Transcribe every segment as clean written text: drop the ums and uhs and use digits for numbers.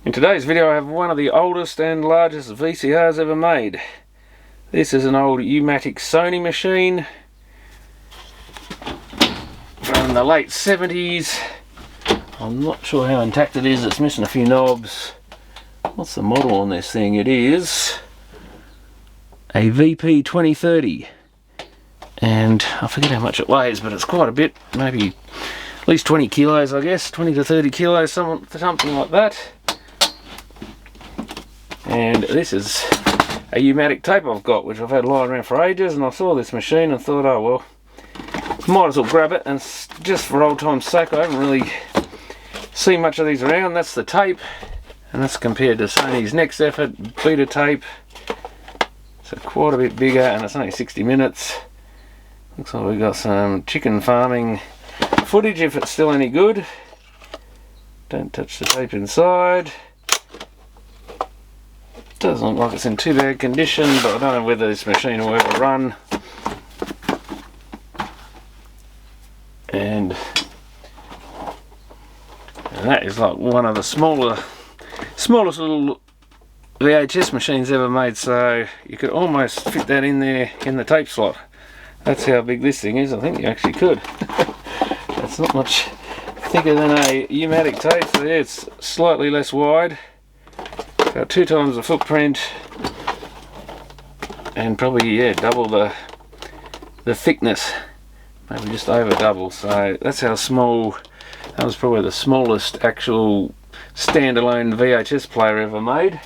In today's video I have one of the oldest and largest VCRs ever made. This is an old U-matic Sony machine from the late 70s. I'm not sure how intact it is, it's missing a few knobs. What's the model on this thing? It is a VP-2030 and I forget how much it weighs, but it's quite a bit, maybe at least 20 kilos I guess, 20 to 30 kilos, something like that. And this is a U-matic tape I've got, which I've had lying around for ages, and I saw this machine and thought, oh well, might as well grab it, and just for old time's sake, I haven't really seen much of these around. That's the tape, and that's compared to Sony's Next Effort beta tape. So quite a bit bigger, and it's only 60 minutes. Looks like we've got some chicken farming footage, if it's still any good. Don't touch the tape inside. Doesn't look like it's in too bad condition, but I don't know whether this machine will ever run. And that is like one of the smallest little VHS machines ever made, so you could almost fit that in there in the tape slot. That's how big this thing is. I think you actually could. It's not much thicker than a U-matic tape, so yeah, it's slightly less wide. About 2 times the footprint, and probably, yeah, double the thickness, maybe just over double. So that's how small. That was probably the smallest actual standalone VHS player ever made.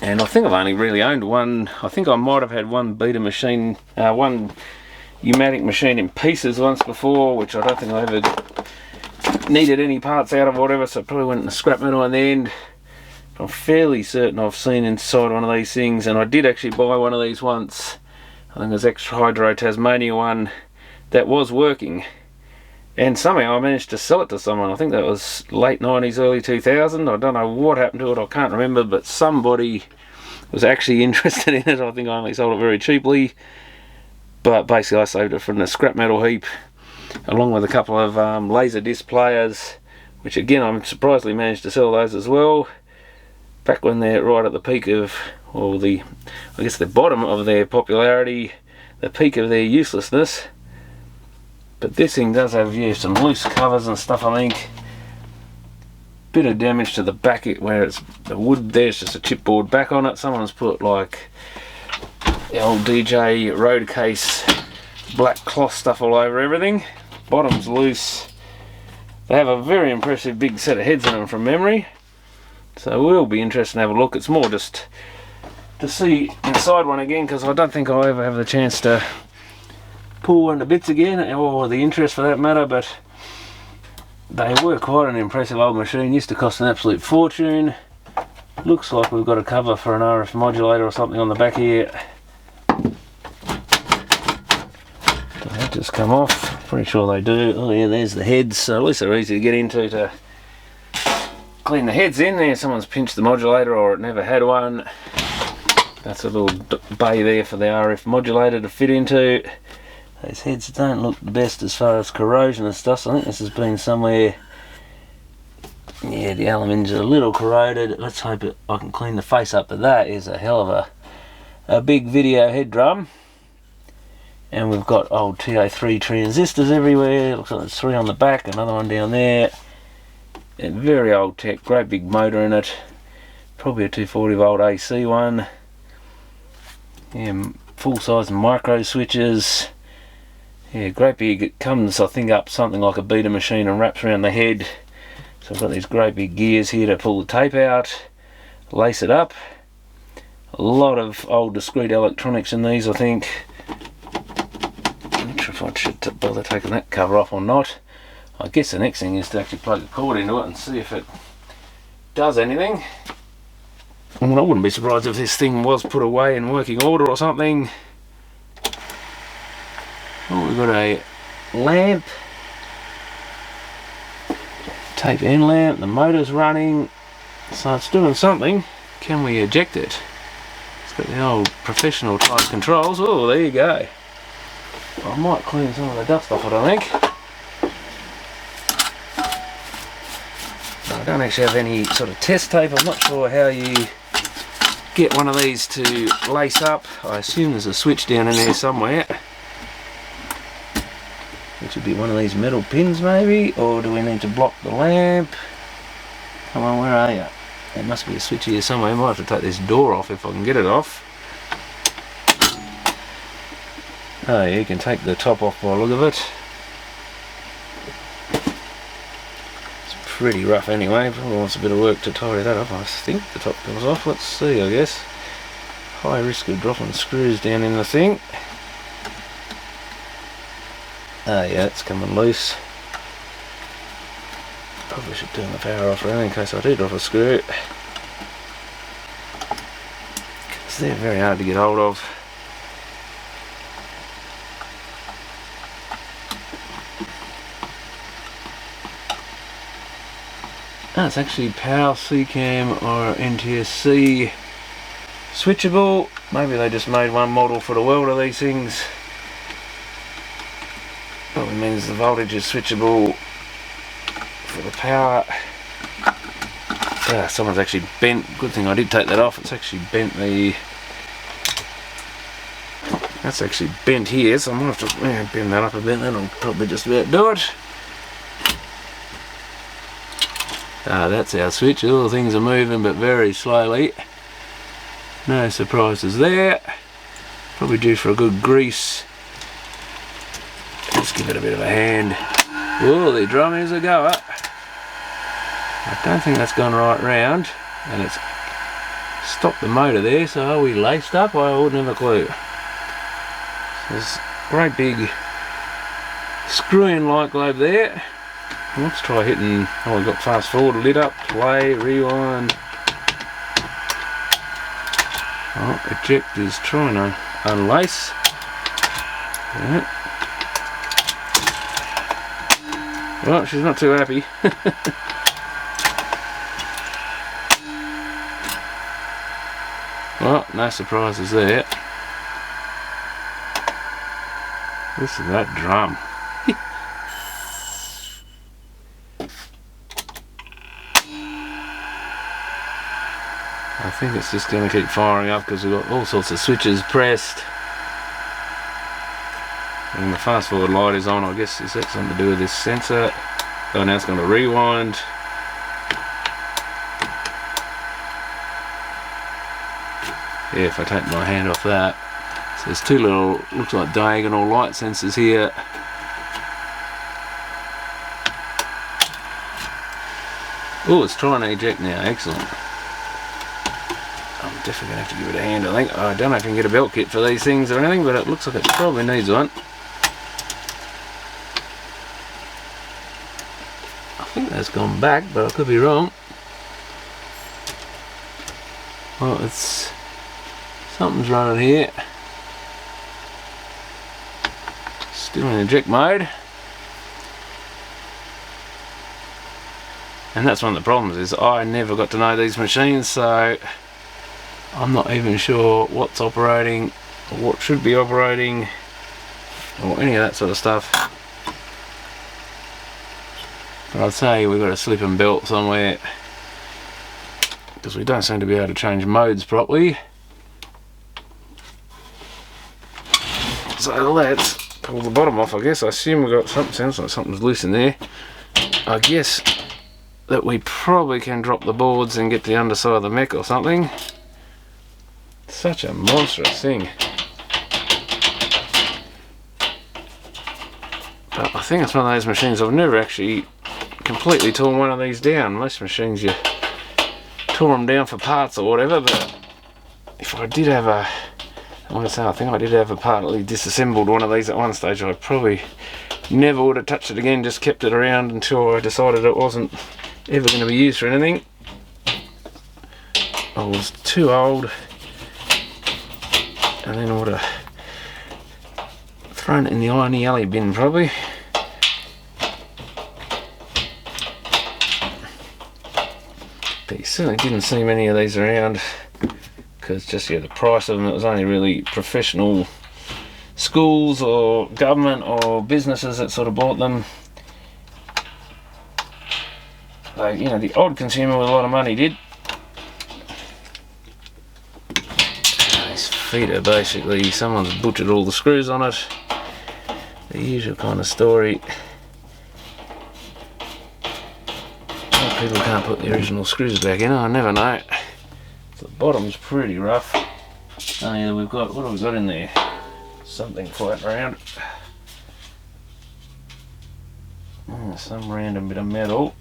And I think I've only really owned one. I think I might have had one beta machine, one U-matic machine in pieces once before, which I don't think I ever needed any parts out of, whatever, so it probably went in the scrap metal in the end. But I'm fairly certain I've seen inside one of these things, and I did actually buy one of these once. I think it was Extra Hydro Tasmania one that was working, and somehow I managed to sell it to someone. I think that was late 90s, early 2000. I don't know what happened to it, I can't remember, but somebody was actually interested in it. I think I only sold it very cheaply, but basically I saved it from the scrap metal heap, along with a couple of laser disc players, which again I'm surprisingly managed to sell those as well, back when they're right at the peak of, or I guess the bottom of their popularity, the peak of their uselessness. But this thing does have, yeah, some loose covers and stuff, I think. Bit of damage to the back where it's the wood, there's just a chipboard back on it. Someone's put like the old DJ road case black cloth stuff all over everything. Bottom's loose. They have a very impressive big set of heads in them from memory, so we'll be interested to have a look. It's more just to see inside one again, because I don't think I'll ever have the chance to pull one to bits again, or the interest for that matter. But they were quite an impressive old machine. Used to cost an absolute fortune. Looks like we've got a cover for an RF modulator or something on the back here. That just come off. Pretty sure they do. Oh yeah, there's the heads, so at least they're easy to get into to clean the heads in there. Someone's pinched the modulator, or it never had one. That's a little bay there for the RF modulator to fit into. Those heads don't look the best as far as corrosion and stuff, so I think this has been somewhere. Yeah, the aluminium's a little corroded. Let's hope I can clean the face up. But that is a hell of a big video head drum. And we've got old TA3 transistors everywhere. Looks like there's 3 on the back, another one down there. And very old tech, great big motor in it. Probably a 240 volt AC one. Yeah, full size micro switches. Yeah, great big. It comes, I think, up something like a beta machine and wraps around the head. So I've got these great big gears here to pull the tape out, lace it up. A lot of old discrete electronics in these, I think. I should bother taking that cover off or not. I guess the next thing is to actually plug a cord into it and see if it does anything. Well, I wouldn't be surprised if this thing was put away in working order or something. Oh, we've got a lamp, tape end lamp, the motor's running, so it's doing something. Can we eject it? It's got the old professional type controls. Oh, there you go. I might clean some of the dust off it, I think. I don't actually have any sort of test tape. I'm not sure how you get one of these to lace up. I assume there's a switch down in there somewhere, which would be one of these metal pins maybe, or do we need to block the lamp? Come on, where are you? There must be a switch here somewhere. I might have to take this door off if I can get it off. Oh yeah, you can take the top off by the look of it. It's pretty rough anyway, probably wants a bit of work to tidy that up. I think the top comes off, let's see, I guess. High risk of dropping screws down in the thing. Oh yeah, it's coming loose. Probably should turn the power off around in case I do drop a screw, because they're very hard to get hold of. That's actually power CCAM or NTSC switchable. Maybe they just made one model for the world of these things. Probably means the voltage is switchable for the power. Someone's actually bent. Good thing I did take that off. It's actually bent the. That's actually bent here, so I'm gonna have to bend that up a bit. That'll probably just about do it. That's our switch. All the things are moving, but very slowly. No surprises there. Probably due for a good grease. Let's give it a bit of a hand. Oh, the drum is a goer. I don't think that's gone right round, and it's stopped the motor there. So are we laced up? I wouldn't have a clue. So there's a great big screw-in light globe there. Let's try hitting. Oh, we've got fast forward lit up, play, rewind. Oh, eject is trying to unlace. Yeah. Well, she's not too happy. Well, no surprises there. Listen to that drum. I think it's just going to keep firing up because we've got all sorts of switches pressed. And the fast forward light is on. I guess is that something to do with this sensor. Oh, now it's going to rewind. Yeah, if I take my hand off that. So there's two little, looks like diagonal light sensors here. Oh, it's trying to eject now. Excellent. I'm definitely going to have to give it a hand, I think. I don't know if you can get a belt kit for these things or anything, but it looks like it probably needs one. I think that's gone back, but I could be wrong. Well, it's... something's running here. Still in eject mode. And that's one of the problems, is I never got to know these machines, so I'm not even sure what's operating or what should be operating or any of that sort of stuff. But I'd say we've got a slip and belt somewhere, because we don't seem to be able to change modes properly. So let's pull the bottom off, I guess. I assume we've got something, sounds like something's loose in there. I guess that we probably can drop the boards and get the underside of the mech or something. Such a monstrous thing. But I think it's one of those machines, I've never actually completely torn one of these down. Most machines you tore them down for parts or whatever, but if I did have a, I think I did have a partly disassembled one of these at one stage, I probably never would have touched it again, just kept it around until I decided it wasn't ever going to be used for anything. I was too old, and then I would have thrown it in the irony alley bin probably. But you certainly didn't see many of these around, because just the price of them, it was only really professional schools or government or businesses that sort of bought them. like, you know, the odd consumer with a lot of money did. This feeder, basically, someone's butchered all the screws on it. The usual kind of story. Well, people can't put the original screws back in, I never know. So the bottom's pretty rough. Oh yeah, we've got, what have we got in there? Something floating around. Some random bit of metal.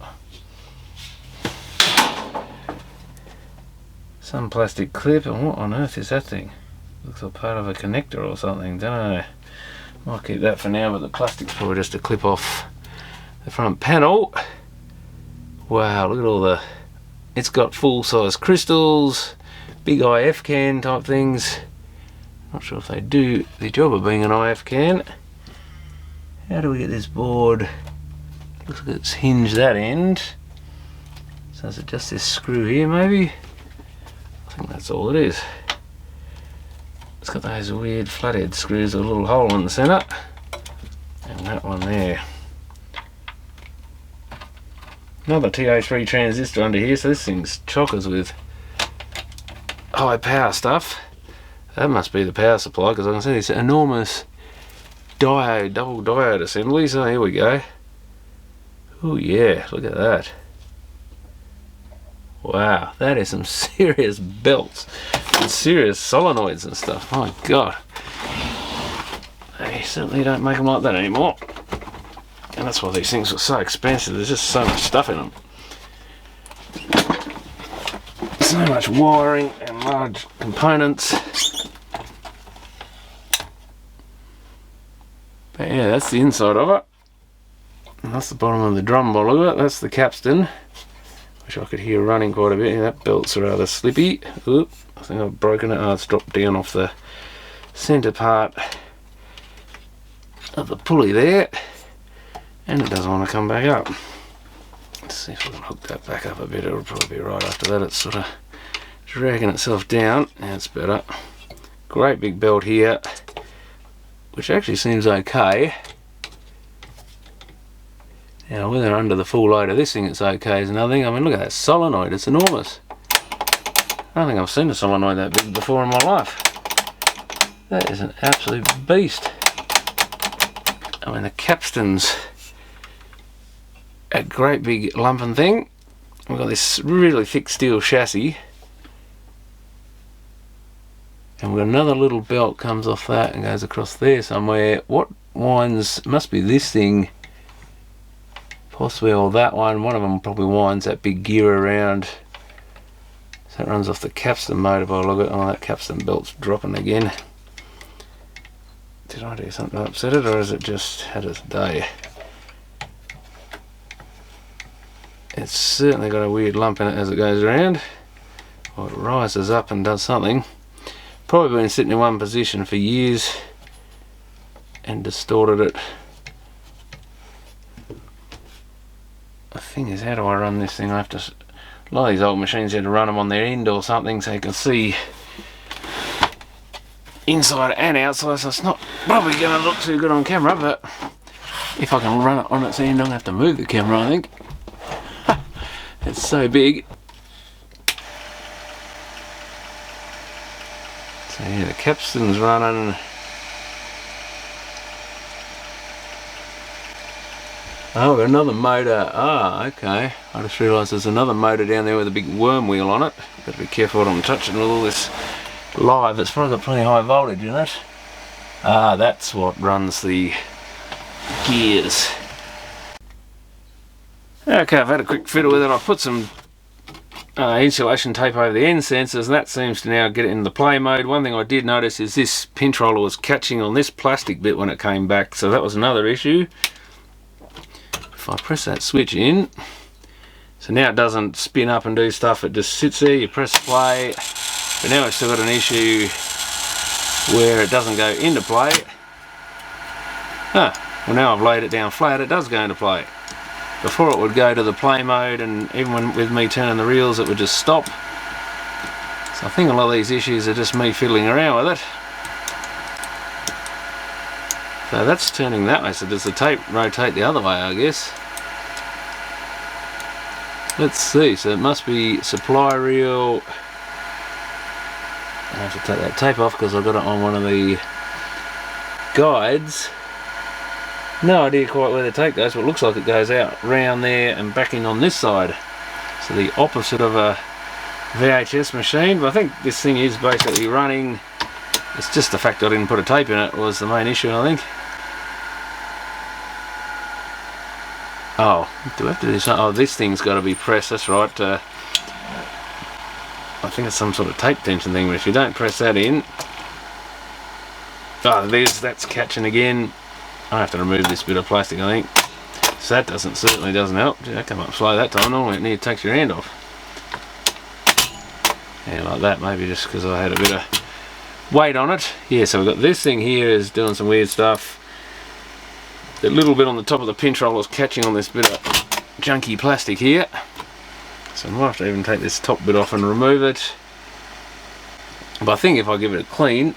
Some plastic clip, and what on earth is that thing? Looks like part of a connector or something, don't know. Might keep that for now, but the plastic's probably just a clip off the front panel. Wow, look at all the... It's got full-size crystals, big IF can type things. Not sure if they do the job of being an IF can. How do we get this board? Looks like it's hinged that end. So is it just this screw here maybe? I think that's all it is. It's got those weird flathead screws with a little hole in the centre. And that one there. Another TO3 transistor under here, so this thing's chockers with high power stuff. That must be the power supply, because I can see this enormous diode, double diode assembly. So here we go. Oh yeah, look at that. Wow, that is some serious belts and serious solenoids and stuff. My god. They certainly don't make them like that anymore. And that's why these things are so expensive. There's just so much stuff in them. So much wiring and large components. But yeah, that's the inside of it. And that's the bottom of the drum by the look of it. That's the capstan. Wish I could hear running quite a bit. Yeah, that belt's rather slippy. Oop, I think I've broken it. Oh, it's dropped down off the centre part of the pulley there. And it doesn't want to come back up. Let's see if we can hook that back up a bit. It'll probably be right after that. It's sort of dragging itself down. That's better. Great big belt here, which actually seems okay. Now whether under the full load of this thing it's okay is another thing. I mean, look at that solenoid, it's enormous. I don't think I've seen a solenoid that big before in my life. That is an absolute beast. I mean, the capstan's a great big lumping thing. We've got this really thick steel chassis. And we've got another little belt comes off that and goes across there somewhere. What winds, must be this thing. Possibly, or that one of them probably winds that big gear around. So that runs off the capstan motor by the look at it. Oh, that capstan belt's dropping again. Did I do something to upset it, or has it just had its day? It's certainly got a weird lump in it as it goes around. Or it rises up and does something. Probably been sitting in one position for years and distorted it. The thing is, how do I run this thing? I have to, a lot of these old machines, you had to run them on their end or something so you can see inside and outside, so it's not probably going to look too good on camera, but if I can run it on its end, I'm going to have to move the camera, I think. It's so big. So yeah, the capstan's running. Oh, we've got another motor. Ah, okay. I just realised there's another motor down there with a big worm wheel on it. Got to be careful what I'm touching with all this live. It's probably got plenty high voltage in it. Ah, that's what runs the gears. Okay, I've had a quick fiddle with it. I've put some insulation tape over the end sensors, and that seems to now get it in the play mode. One thing I did notice is this pinch roller was catching on this plastic bit when it came back, so that was another issue. If I press that switch in, so now it doesn't spin up and do stuff, it just sits there, you press play, but now I've still got an issue where it doesn't go into play. Well, now I've laid it down flat, it does go into play. Before it would go to the play mode, and even when, with me turning the reels, it would just stop. So I think a lot of these issues are just me fiddling around with it. So that's turning that way, so does the tape rotate the other way, I guess? Let's see, so it must be supply reel. I have to take that tape off because I've got it on one of the guides. No idea quite where the tape goes, but it looks like it goes out round there and back in on this side. So the opposite of a VHS machine, but I think this thing is basically running. It's just the fact I didn't put a tape in it was the main issue, I think. Oh, do we have to do something? Oh, this thing's got to be pressed, that's right. I think it's some sort of tape tension thing, but if you don't press that in... Oh, that's catching again. I have to remove this bit of plastic, I think. So that certainly doesn't help. That came up slow that time. Normally it nearly takes your hand off. Yeah, like that, maybe just because I had a bit of weight on it. Yeah, so we've got this thing here is doing some weird stuff. The little bit on the top of the pinch roller is catching on this bit of junky plastic here. So I might have to even take this top bit off and remove it. But I think if I give it a clean,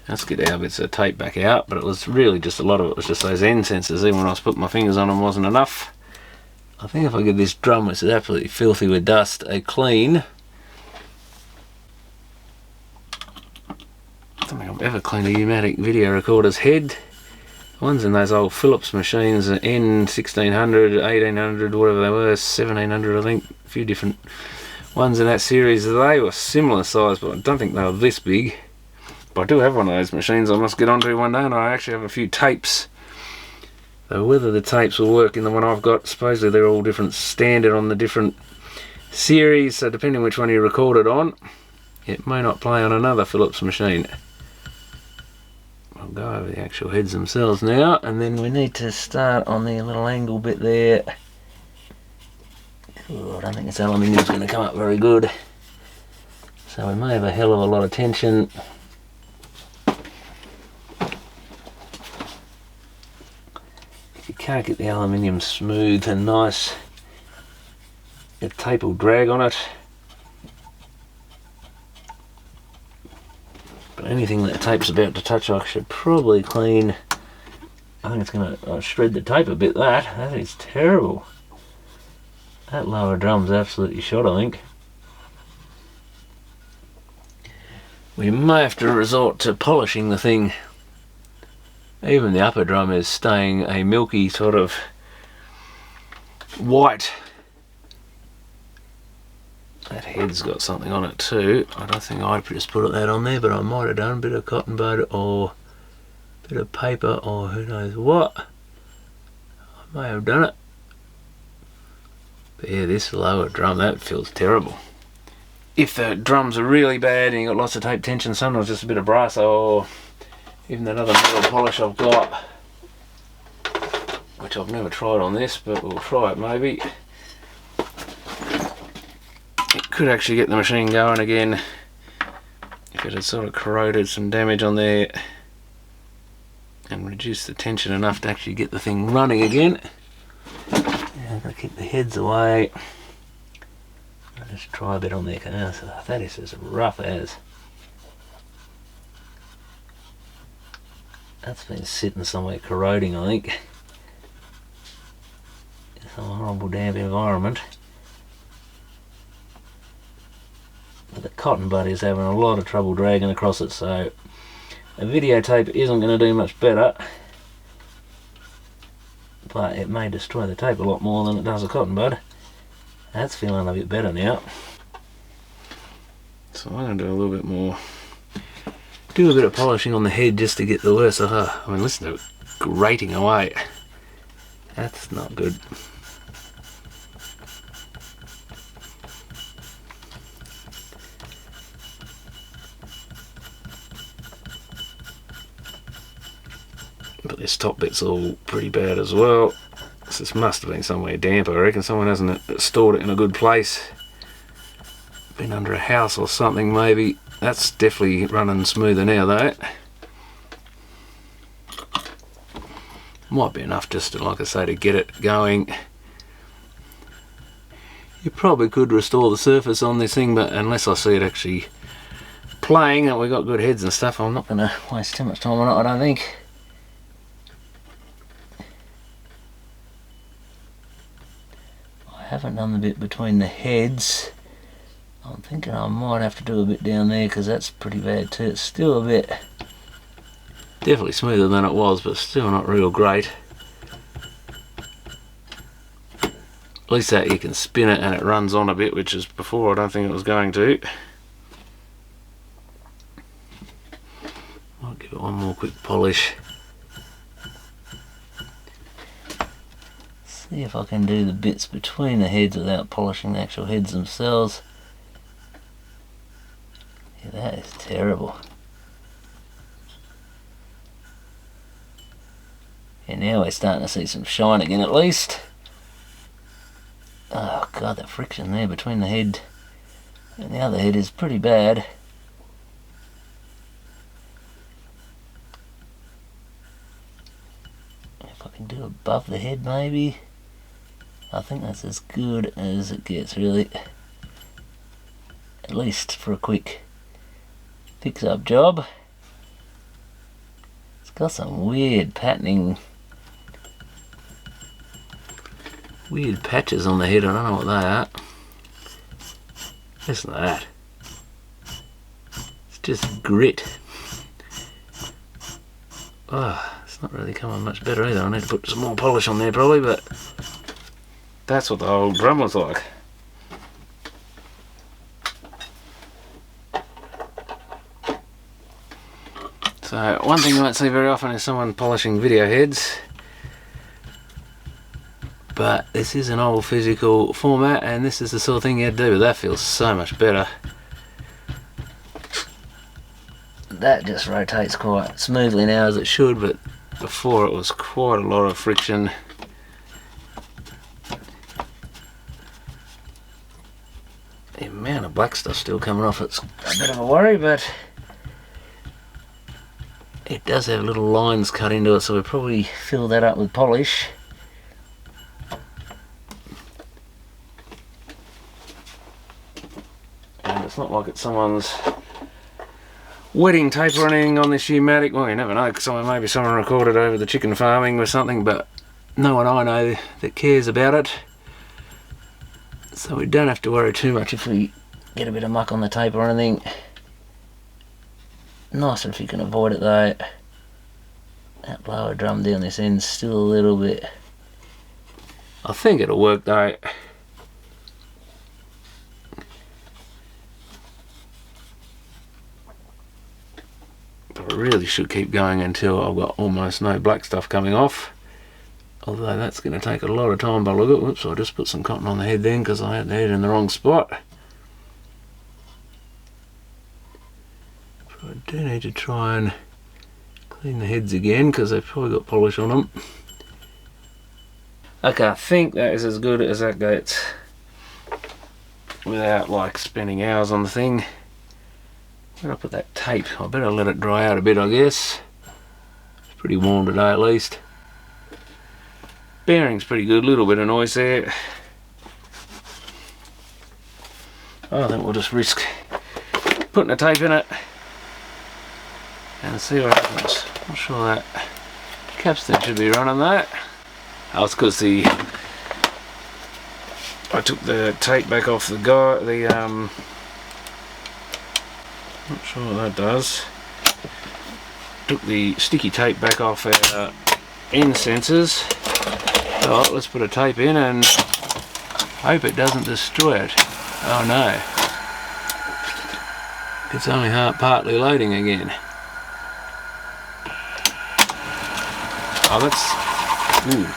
let's get our bits of tape back out. But it was really just a lot of it was just those end sensors. Even when I was putting my fingers on them wasn't enough. I think if I give this drum, which is absolutely filthy with dust, a clean. I don't think I've ever cleaned a U-matic video recorder's head. One's in those old Philips machines, N1600, 1800, whatever they were, 1700 I think, a few different ones in that series. They were similar size, but I don't think they were this big. But I do have one of those machines I must get onto one day, and I actually have a few tapes. So whether the tapes will work in the one I've got, supposedly they're all different standard on the different series, so depending which one you record it on, it may not play on another Philips machine. I'll go over the actual heads themselves now, and then we need to start on the little angle bit there. Ooh, I don't think this aluminium's going to come up very good, so we may have a hell of a lot of tension. If you can't get the aluminium smooth and nice, the tape will drag on it. But anything that tape's about to touch, I should probably clean. I think it's going to shred the tape a bit. That is terrible. That lower drum's absolutely shot, I think. We may have to resort to polishing the thing. Even the upper drum is staying a milky sort of white. That head's got something on it too. I don't think I'd just put that on there, but I might have done a bit of cotton bud or a bit of paper or who knows what. I may have done it. But yeah, this lower drum, that feels terrible. If the drums are really bad and you've got lots of tape tension, sometimes just a bit of brass or even that other metal polish I've got, which I've never tried on this, but we'll try it maybe. It could actually get the machine going again if it had sort of corroded some damage on there and reduce the tension enough to actually get the thing running again. Yeah, I've got to keep the heads away. I'll just try a bit on there. Oh, that is as rough as. That's been sitting somewhere corroding, I think. Some horrible damp environment. But the cotton bud is having a lot of trouble dragging across it, so a videotape isn't going to do much better, but it may destroy the tape a lot more than it does a cotton bud. That's feeling a bit better now. So I'm going to do a little bit more, do a bit of polishing on the head just to get the worst. I mean, listen to it grating away. That's not good. But this top bit's all pretty bad as well. This must have been somewhere damp, I reckon. Someone hasn't stored it in a good place. Been under a house or something maybe. That's definitely running smoother now though. Might be enough just to, like I say, to get it going. You probably could restore the surface on this thing, but unless I see it actually playing and we've got good heads and stuff, I'm not going to waste too much time on it, I don't think. haven't done the bit between the heads. I'm thinking I might have to do a bit down there because that's pretty bad too. It's still a bit, definitely smoother than it was, but still not real great. At least that you can spin it and it runs on a bit, which is before I don't think it was going to. I'll give it one more quick polish. See if I can do the bits between the heads without polishing the actual heads themselves. Yeah, that is terrible. And now we're starting to see some shine again at least. Oh god, that friction there between the head and the other head is pretty bad. If I can do above the head maybe. I think that's as good as it gets really. At least for a quick fix up job. It's got some weird patterning. Weird patches on the head, I don't know what they are. Listen to that. It's just grit. Oh, it's not really coming much better either. I need to put some more polish on there probably, but that's what the whole drum was like. So one thing you won't see very often is someone polishing video heads. But this is an old physical format and this is the sort of thing you do, but that feels so much better. That just rotates quite smoothly now as it should, but before it was quite a lot of friction. The amount of black stuff still coming off, it's a bit of a worry, but it does have little lines cut into it, so we'll probably fill that up with polish. It's not like it's someone's wedding tape or anything on this U-matic. Well, you never know, because maybe someone recorded over the chicken farming or something, but no one I know that cares about it. So we don't have to worry too much if we get a bit of muck on the tape or anything. Nicer if you can avoid it though. That blower drum down this end's still a little bit. I think it'll work though. I really should keep going until I've got almost no black stuff coming off. Although that's going to take a lot of time by the look at it. Whoops, I just put some cotton on the head then because I had the head in the wrong spot. So I do need to try and clean the heads again because they've probably got polish on them. Okay, I think that is as good as that gets without like spending hours on the thing. Where did I put that tape? I better let it dry out a bit, I guess. It's pretty warm today at least. Bearing's pretty good, little bit of noise there. I think we'll just risk putting a tape in it and see what happens. I'm sure that capstan should be running that. Oh, it's because I took the tape back off not sure what that does. Took the sticky tape back off our end sensors. So let's put a tape in and hope it doesn't destroy it. Oh no. It's only partly loading again. Oh, that's... Ooh.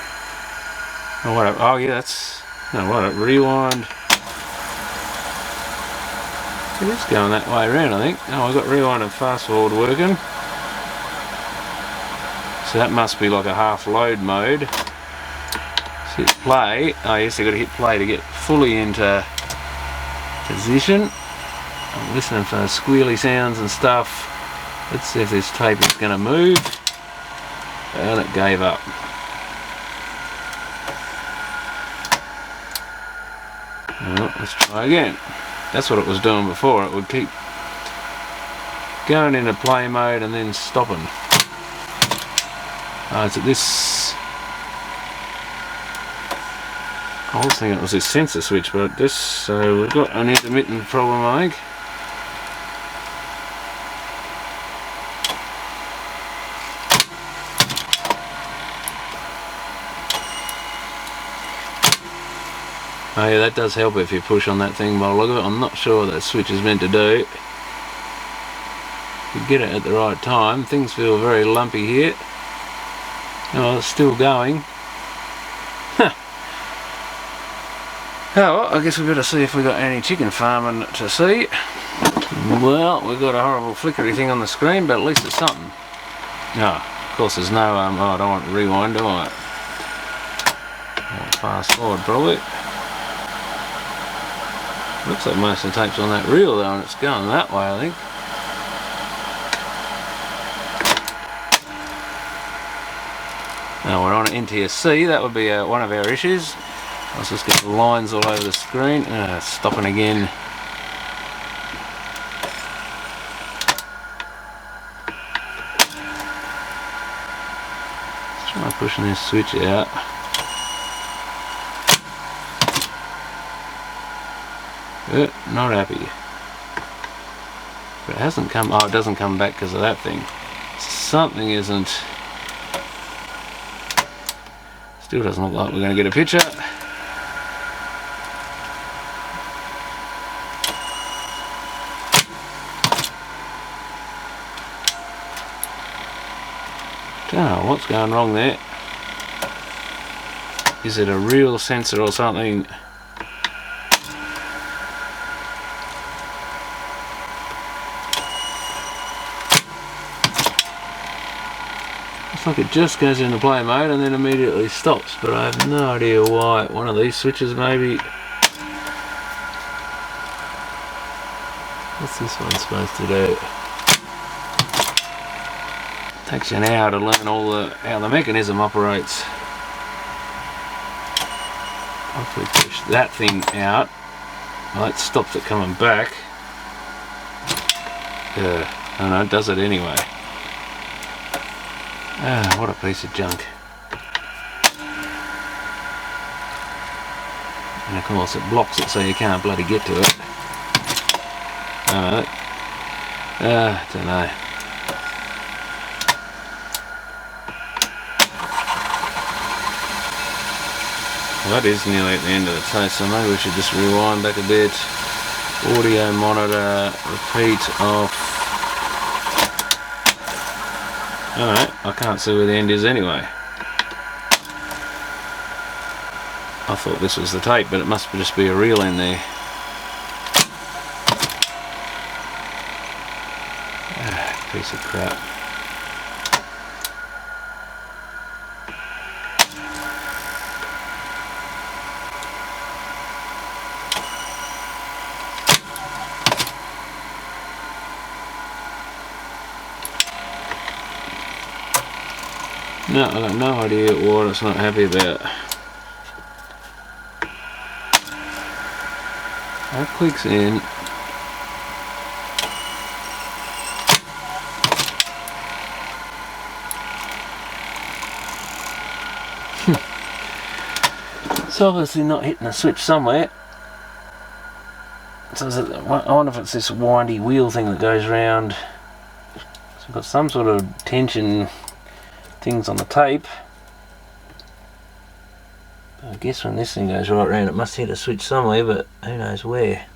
Oh, what? Oh yeah, that's... No, what? Rewind. It is going that way around, I think. Oh, I've got rewind and fast forward working. So that must be like a half load mode. So hit play. Oh yes, I've got to hit play to get fully into position. I'm listening for squealy sounds and stuff. Let's see if this tape is going to move. And it gave up. Well, let's try again. That's what it was doing before. It would keep going into play mode and then stopping. It's at this... I was thinking it was this sensor switch, but this, so we've got an intermittent problem, I think. Oh yeah, that does help if you push on that thing by the look of it. I'm not sure what that switch is meant to do. If you get it at the right time, things feel very lumpy here. Oh, it's still going. Huh. Oh, well, I guess we better see if we got any chicken farming to see. Well, we've got a horrible flickery thing on the screen, but at least it's something. No, of course there's no, oh, I don't want to rewind, do I? I'll fast forward probably. Looks like most of the tape's on that reel though, and it's going that way, I think. Now we're on NTSC, that would be one of our issues. Let's just get the lines all over the screen. Stopping again. Let's try pushing this switch out. Not happy. But it hasn't come, oh, it doesn't come back because of that thing. Something isn't. Still doesn't look like we're going to get a picture. Don't know what's going wrong there. Is it a real sensor or something? Looks like it just goes into play mode and then immediately stops, but I have no idea why. One of these switches maybe. What's this one supposed to do? Takes you an hour to learn how the mechanism operates. If we push that thing out, well, that stops it coming back. Oh no, it does it anyway. Ah, what a piece of junk. And of course it blocks it so you can't bloody get to it. Alright. Don't know. Well, that is nearly at the end of the tape, so maybe we should just rewind back a bit. Audio monitor, repeat off. Alright, I can't see where the end is anyway. I thought this was the tape, but it must just be a reel in there. Piece of crap. No, I've got no idea what it's not happy about. That clicks in. It's obviously not hitting the switch somewhere. So I wonder if it's this windy wheel thing that goes round. So we've got some sort of tension things on the tape. I guess when this thing goes right round it must hit a switch somewhere, but who knows where.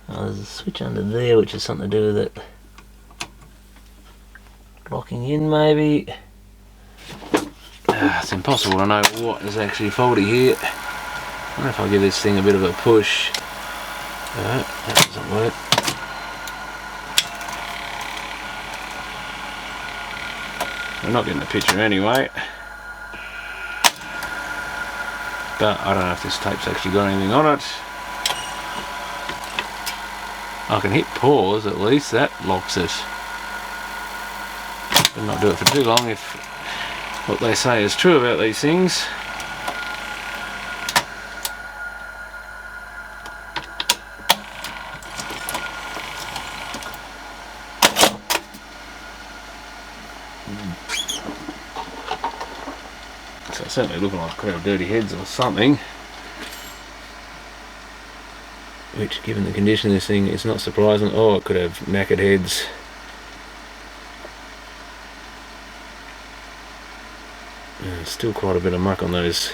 Oh, there's a switch under there which has something to do with it locking in maybe. It's impossible to know what is actually faulty here. I wonder if I give this thing a bit of a push. That doesn't work. We're not getting a picture anyway. But I don't know if this tape's actually got anything on it. I can hit pause at least, that locks it. Better not do it for too long if what they say is true about these things. So certainly looking like a pair of dirty heads or something. Which, given the condition of this thing, is not surprising. Oh, it could have knackered heads. And still quite a bit of muck on those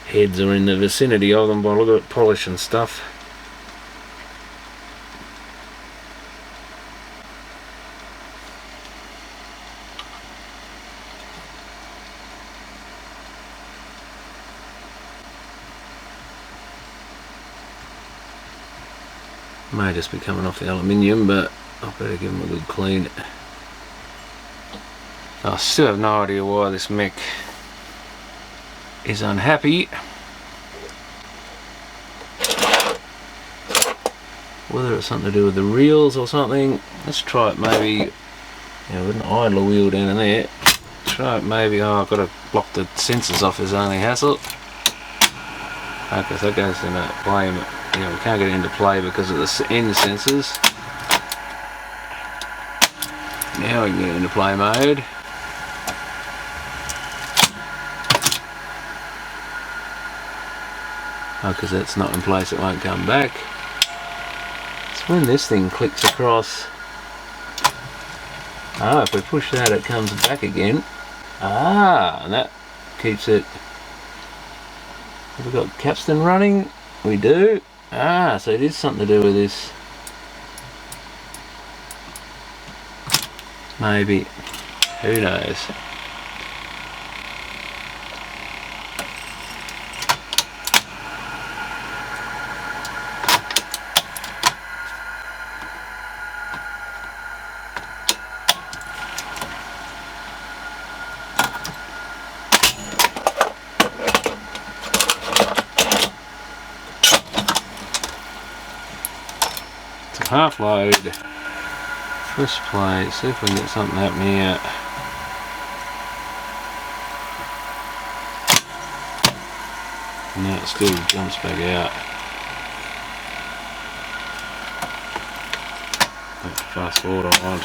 heads, or in the vicinity of them by look at polish and stuff. May just be coming off the aluminium, but I better give them a good clean. I still have no idea why this mech is unhappy. Whether it's something to do with the reels or something. Let's try it maybe, with an idler wheel down in there. Try it maybe, I've got to block the sensors off, is only hassle. Okay, so that goes into play. We can't get it into play because of the end sensors. Now we can get it into play mode. Because that's not in place, it won't come back. So when this thing clicks across, if we push that, it comes back again. And that keeps it. Have we got capstan running? We do. So it is something to do with this. Maybe. Who knows? Half load, press play, see if we can get something happening here. No, it still jumps back out. That's fast forward I want.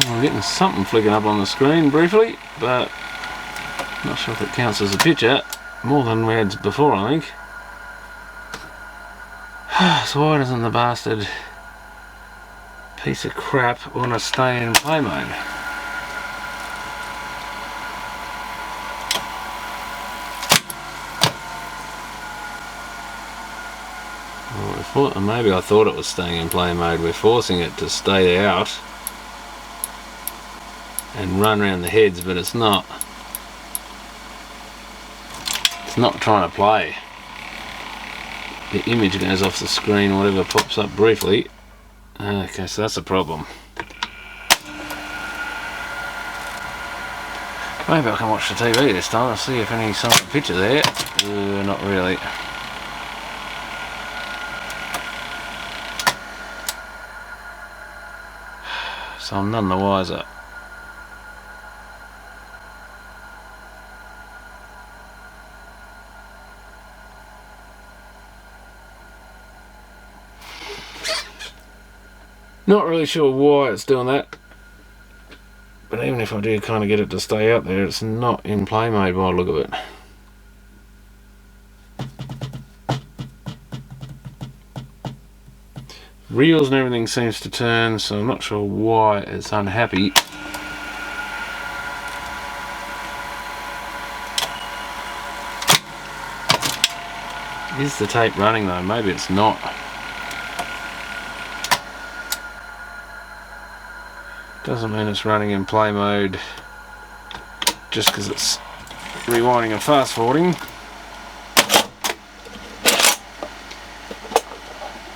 I'm getting something flicking up on the screen briefly, but not sure if it counts as a picture. More than we had before, I think. So why doesn't the bastard piece of crap want to stay in play mode? Well, maybe I thought it was staying in play mode. We're forcing it to stay out and run around the heads, but it's not. It's not trying to play. The image goes off the screen, whatever pops up briefly. Okay, so that's a problem. Maybe I can watch the TV this time and see if any some picture there. Not really. So I'm none the wiser. Not really sure why it's doing that, but even if I do kind of get it to stay out there, it's not in play mode by the look of it. Reels and everything seems to turn, so I'm not sure why it's unhappy. Is the tape running though? Maybe it's not. Doesn't mean it's running in play mode just because it's rewinding and fast forwarding.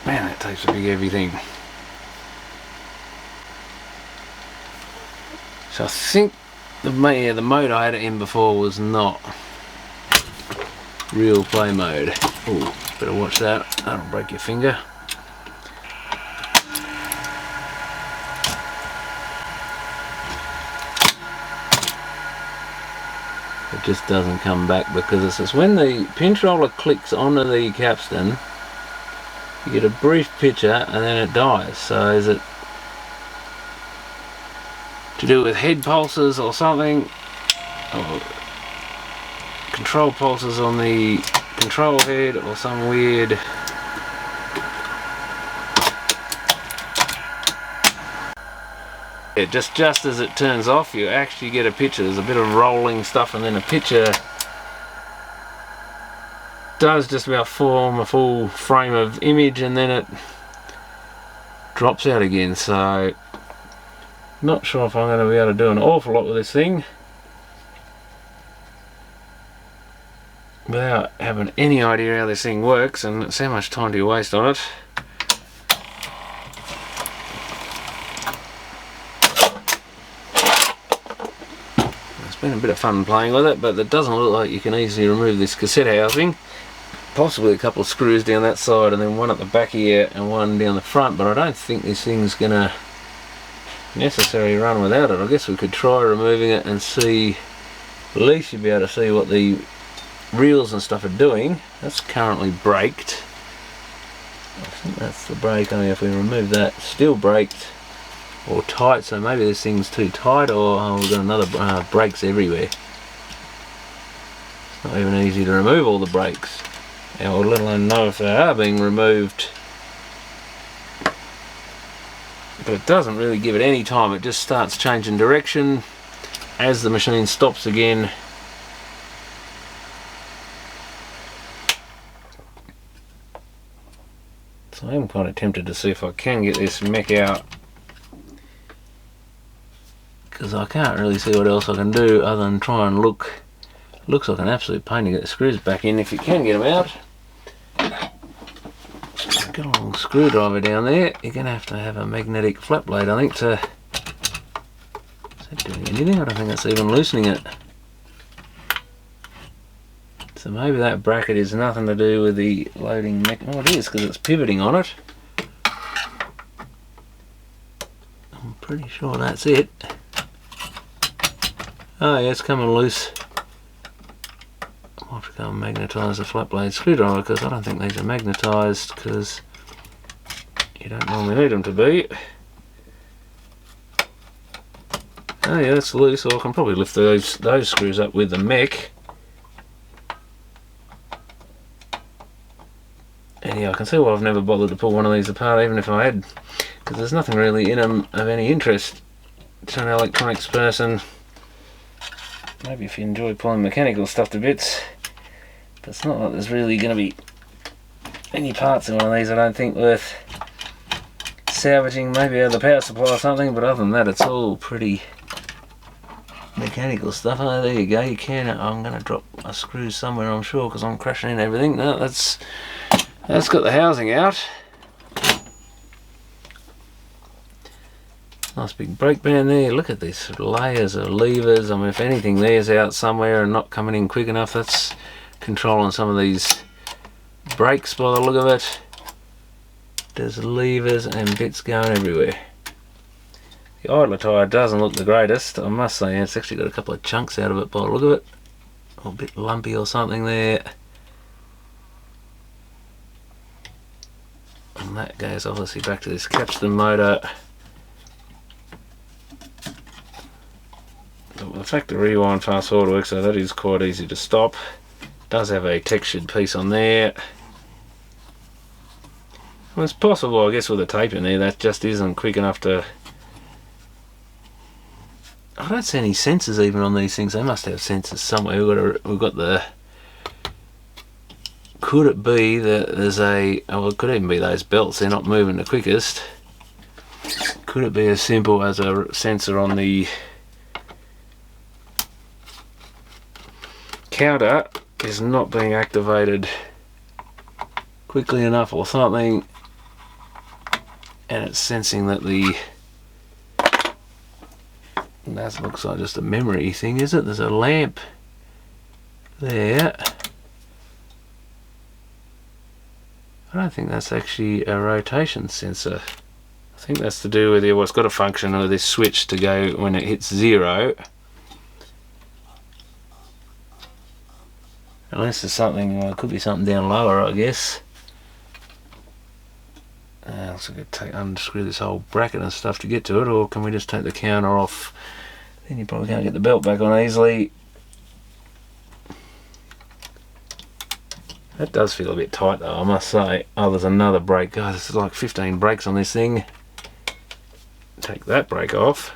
Man, that tape's a big heavy thing. So I think the mode I had it in before was not real play mode. Ooh, better watch that, that'll break your finger. it just doesn't come back, because it's just when the pinch roller clicks onto the capstan, you get a brief picture and then it dies. So is it to do with head pulses or something, or control pulses on the control head, or some weird just as it turns off, you actually get a picture. There's a bit of rolling stuff, and then a picture does just about form a full frame of image, and then it drops out again. So not sure if I'm going to be able to do an awful lot with this thing without having any idea how this thing works, and it's how much time do you waste on it. Been a bit of fun playing with it, but it doesn't look like you can easily remove this cassette housing. Possibly a couple of screws down that side, and then one at the back here and one down the front, but I don't think this thing's gonna necessarily run without it. I guess we could try removing it and see, at least you'd be able to see what the reels and stuff are doing. That's currently braked. I think that's the brake. Only if we remove that, still braked or tight, so maybe this thing's too tight, or we've got another brakes everywhere. It's not even easy to remove all the brakes, or let alone know if they are being removed. But it doesn't really give it any time. It just starts changing direction as the machine stops again. So I am kind of tempted to see if I can get this mech out, because I can't really see what else I can do other than try and look. Looks like an absolute pain to get the screws back in if you can get them out. Got a long screwdriver down there. You're going to have a magnetic flat blade, I think, to... Is that doing anything? I don't think that's even loosening it. So maybe that bracket is nothing to do with the loading mechanism. Oh, it is, because it's pivoting on it. I'm pretty sure that's it. Oh yeah, it's coming loose. I'll have to go and magnetise the flat blade screwdriver, because I don't think these are magnetised, because you don't normally need them to be. Oh yeah, that's loose, so I can probably lift those screws up with the mech. And yeah, I can see why I've never bothered to pull one of these apart, even if I had, because there's nothing really in them of any interest to an electronics person. Maybe if you enjoy pulling mechanical stuff to bits, but it's not like there's really going to be any parts in one of these, I don't think, worth salvaging. Maybe out of the power supply or something, but other than that it's all pretty mechanical stuff. Oh, there you go, you can. I'm going to drop a screw somewhere, I'm sure, because I'm crashing in everything. No, that's got the housing out. Nice big brake band there. Look at these layers of levers. I mean, if anything there's out somewhere and not coming in quick enough, that's controlling some of these brakes by the look of it. There's levers and bits going everywhere. The idler tyre doesn't look the greatest, I must say. It's actually got a couple of chunks out of it by the look of it. A bit lumpy or something there. And that goes obviously back to this capstan motor. The fact the rewind fast forward works, so that is quite easy to stop. Does have a textured piece on there. Well, it's possible, I guess, with the tape in there, that just isn't quick enough to... I don't see any sensors even on these things. They must have sensors somewhere. We've got the... Could it be that there's a... Oh, it could even be those belts. They're not moving the quickest. Could it be as simple as a sensor on the counter is not being activated quickly enough or something, and it's sensing that that looks like just a memory thing, is it? There's a lamp there. I don't think that's actually a rotation sensor. I think that's to do with it's got a function of this switch to go when it hits 0. Unless there's something, well, it could be something down lower, I guess. So I could unscrew this whole bracket and stuff to get to it, or can we just take the counter off? Then you probably can't get the belt back on easily. That does feel a bit tight though, I must say. Oh, there's another brake. God, this is like 15 brakes on this thing. Take that brake off.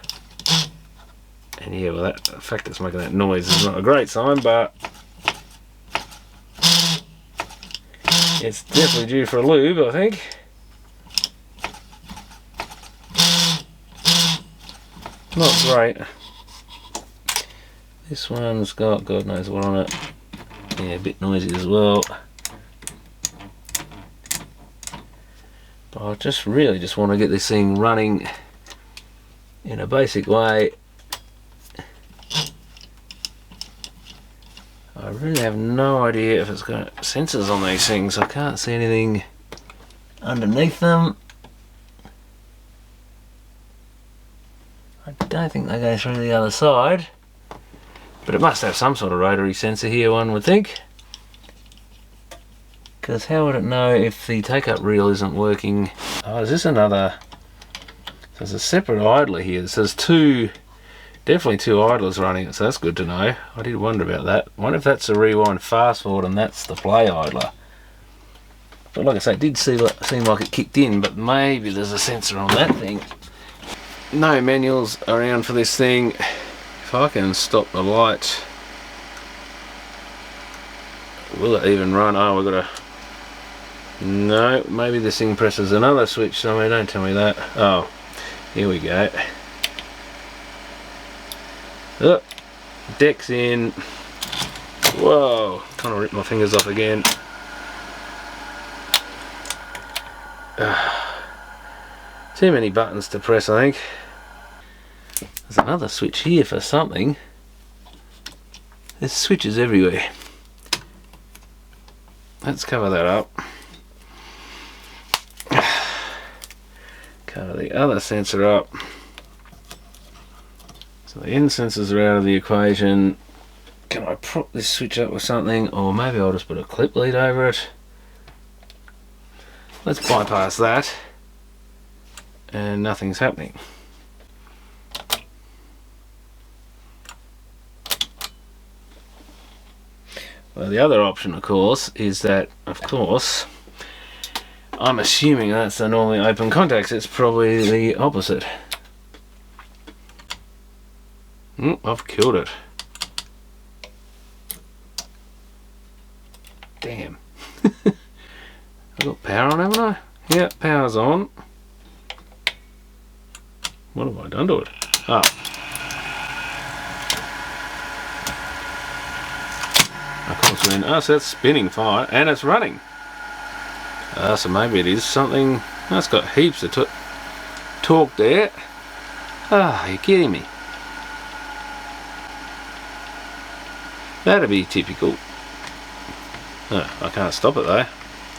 And yeah, well, the fact it's making that noise is not a great sign, but it's definitely due for a lube, I think. Not great. This one's got God knows what on it. Yeah, a bit noisy as well. But I just really want to get this thing running in a basic way. I really have no idea if it's got sensors on these things. I can't see anything underneath them. I don't think they go through the other side, but it must have some sort of rotary sensor here, one would think, because how would it know if the take-up reel isn't working? Oh, is this another? So there's a separate idler here. It says definitely two idlers running it, so that's good to know. I did wonder about that. I wonder if that's the rewind fast forward and that's the play idler. But like I say, it did seem like it kicked in, but maybe there's a sensor on that thing. No manuals around for this thing. If I can stop the light, will it even run? Oh, we've got to... No, maybe this thing presses another switch somewhere. Don't tell me that. Oh, here we go. Oh, deck's in. Whoa, kind of ripped my fingers off again. Too many buttons to press, I think. There's another switch here for something. There's switches everywhere. Let's cover that up. Cover the other sensor up. So the end sensors are out of the equation. Can I prop this switch up with something, or maybe I'll just put a clip lead over it? Let's bypass that. And nothing's happening. Well, the other option, of course, is that, of course, I'm assuming that's the normally open contacts. It's probably the opposite. I've killed it. Damn. I've got power on, haven't I? Yeah, power's on. What have I done to it? Oh. Of course we're in. Oh, so that's spinning fine, and it's running. So maybe it is something. Oh, it's got heaps of torque there. Ah, you're kidding me. That'd be typical. Oh, I can't stop it though.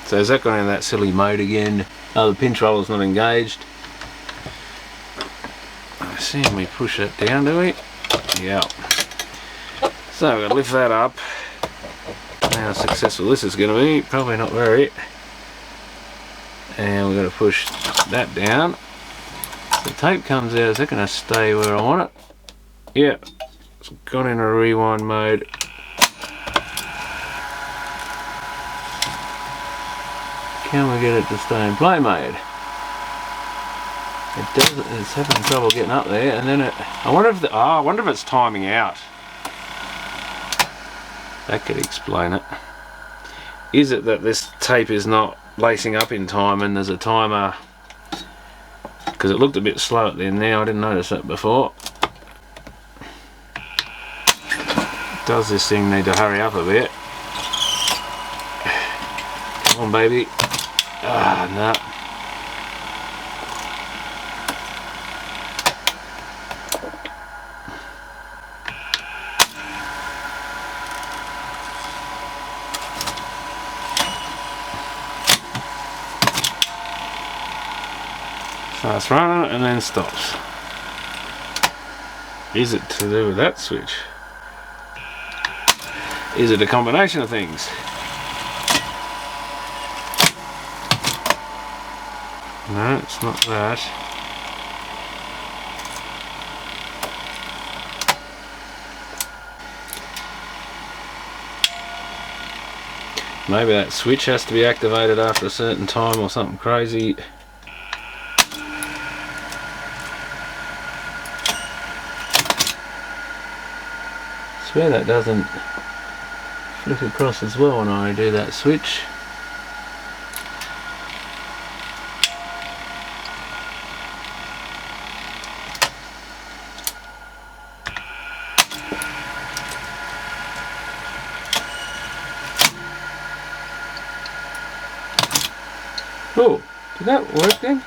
So has that gone in that silly mode again? Oh, the pin controller's not engaged. I assume we push it down, do we? Yeah. So we're going to lift that up. How successful this is going to be, probably not very. And we're going to push that down. The tape comes out. Is that going to stay where I want it? Yeah. It's gone in a rewind mode. Can we get it to stay in play mode? It doesn't. It's having trouble getting up there, and then it. I wonder if it's timing out. That could explain it. Is it that this tape is not lacing up in time, and there's a timer? Because it looked a bit slow at the end there. I didn't notice that before. Does this thing need to hurry up a bit? Come on, baby. Ah, no. Starts running and then stops. Is it to do with that switch? Is it a combination of things? No, it's not that. Maybe that switch has to be activated after a certain time or something crazy. I swear that doesn't flick across as well when I do that switch. Oh, did that work then?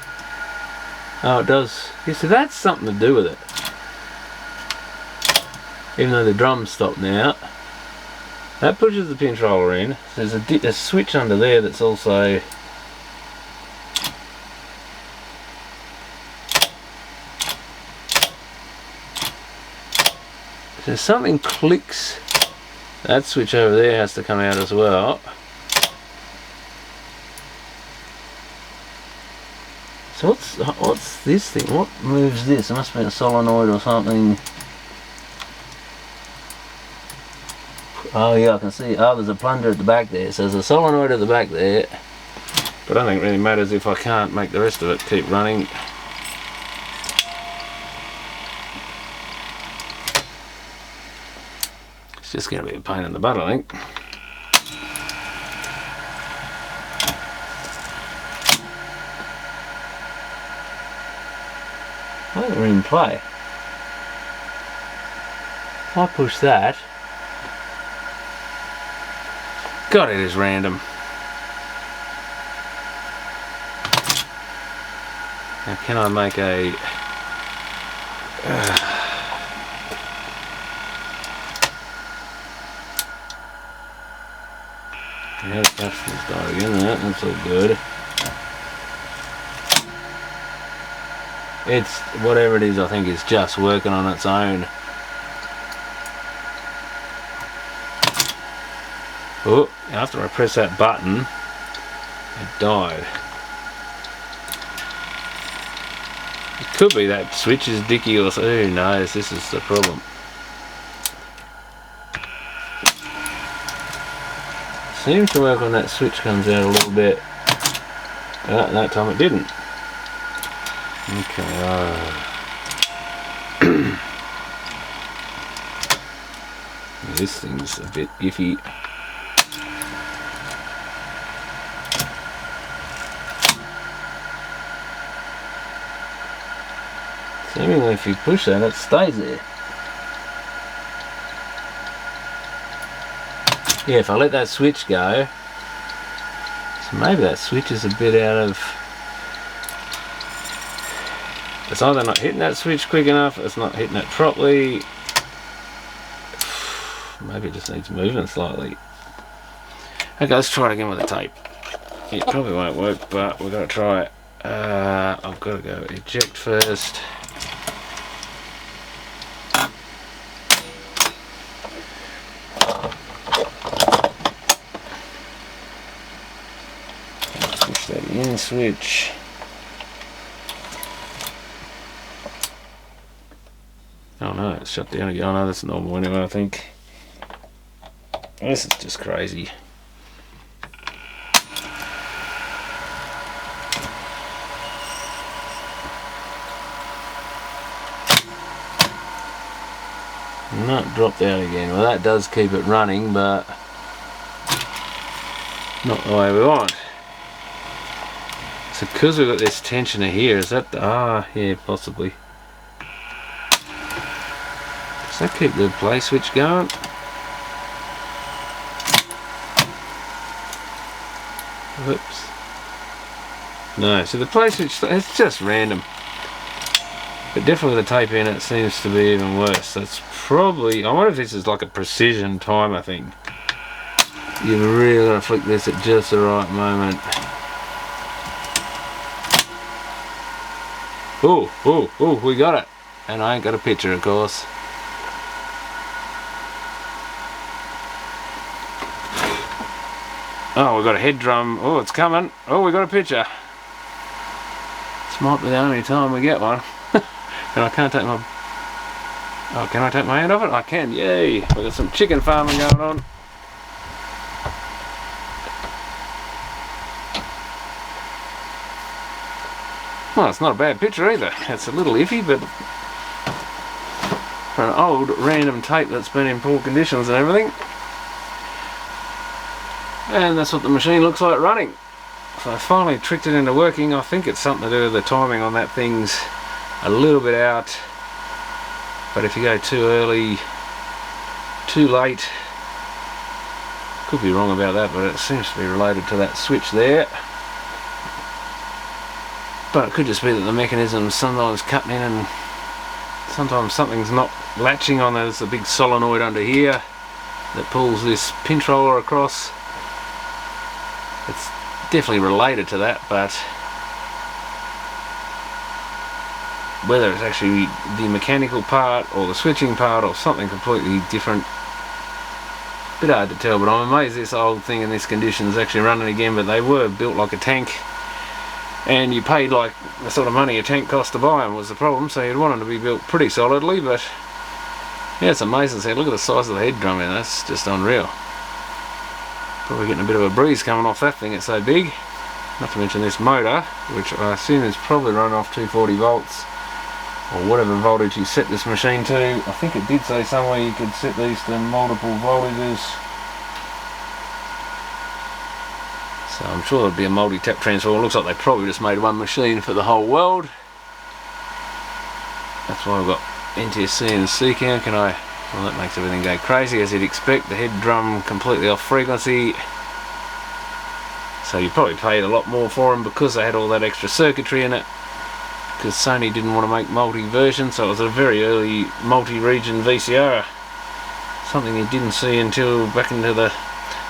Oh, it does. Yeah, so that's something to do with it. Even though the drum's stopped now, that pushes the controller in. There's a switch under there that's also so something clicks. That switch over there has to come out as well. So what's this thing? What moves this? It must be a solenoid or something. Oh yeah, I can see. Oh, there's a plunger at the back there. So there's a solenoid at the back there. But I don't think it really matters if I can't make the rest of it keep running. It's just going to be a pain in the butt, I think. I think we're in play. If I push that. God, it is random. Now, can I make a... Yeah, the customer's died again. That's all good. It's whatever it is, I think it's just working on its own. Oh, after I press that button, it died. It could be that switch is dicky or so. Who knows? This is the problem. Seems to work when that switch comes out a little bit. That time it didn't. Okay. This thing's a bit iffy. Seemingly if you push that, it stays there. Yeah, if I let that switch go, so maybe that switch is a bit out of... It's either not hitting that switch quick enough, it's not hitting it properly. Maybe it just needs moving slightly. Okay, let's try it again with the tape. It probably won't work, but we've got to try it. I've got to go eject first. Push that in switch. Oh no, it's shut down again. Oh no, that's normal anyway, I think. This is just crazy. Not dropped out again. Well, that does keep it running, but not the way we want. So because we've got this tensioner here, is that the... Ah, yeah, possibly. Does that keep the play switch going? Whoops. No, so the play switch, it's just random. But definitely the tape in it seems to be even worse. That's probably... I wonder if this is like a precision timer thing. You've really got to flick this at just the right moment. Oh, we got it. And I ain't got a picture, of course. Oh, we've got a head drum. Oh, it's coming. Oh, we got a picture. This might be the only time we get one. And I can't take my... Oh, can I take my hand off it? I can, yay! We've got some chicken farming going on. Well, it's not a bad picture either. It's a little iffy, but for an old random tape that's been in poor conditions and everything. And that's what the machine looks like running. So I finally tricked it into working. I think it's something to do with the timing on that thing's a little bit out. But if you go too early, too late, could be wrong about that, but it seems to be related to that switch there. But it could just be that the mechanism's sometimes cutting in and sometimes something's not latching on. There's a big solenoid under here that pulls this pinch roller across. It's definitely related to that, but whether it's actually the mechanical part or the switching part or something completely different, bit hard to tell. But I'm amazed this old thing in this condition is actually running again. But they were built like a tank, and you paid like the sort of money a tank cost to buy them was the problem, so you'd want them to be built pretty solidly. But yeah, it's amazing. See, look at the size of the head drum, man. That's just unreal. Probably getting a bit of a breeze coming off that thing, it's so big. Not to mention this motor, which I assume is probably running off 240 volts or whatever voltage you set this machine to. I think it did say somewhere you could set these to multiple voltages. So I'm sure there'll be a multi-tap transformer. It looks like they probably just made one machine for the whole world. That's why we've got NTSC and C count. Well, that makes everything go crazy as you'd expect. The head drum completely off frequency. So you probably paid a lot more for them because they had all that extra circuitry in it. Because Sony didn't want to make multi-version, so it was a very early multi-region VCR. Something you didn't see until back into the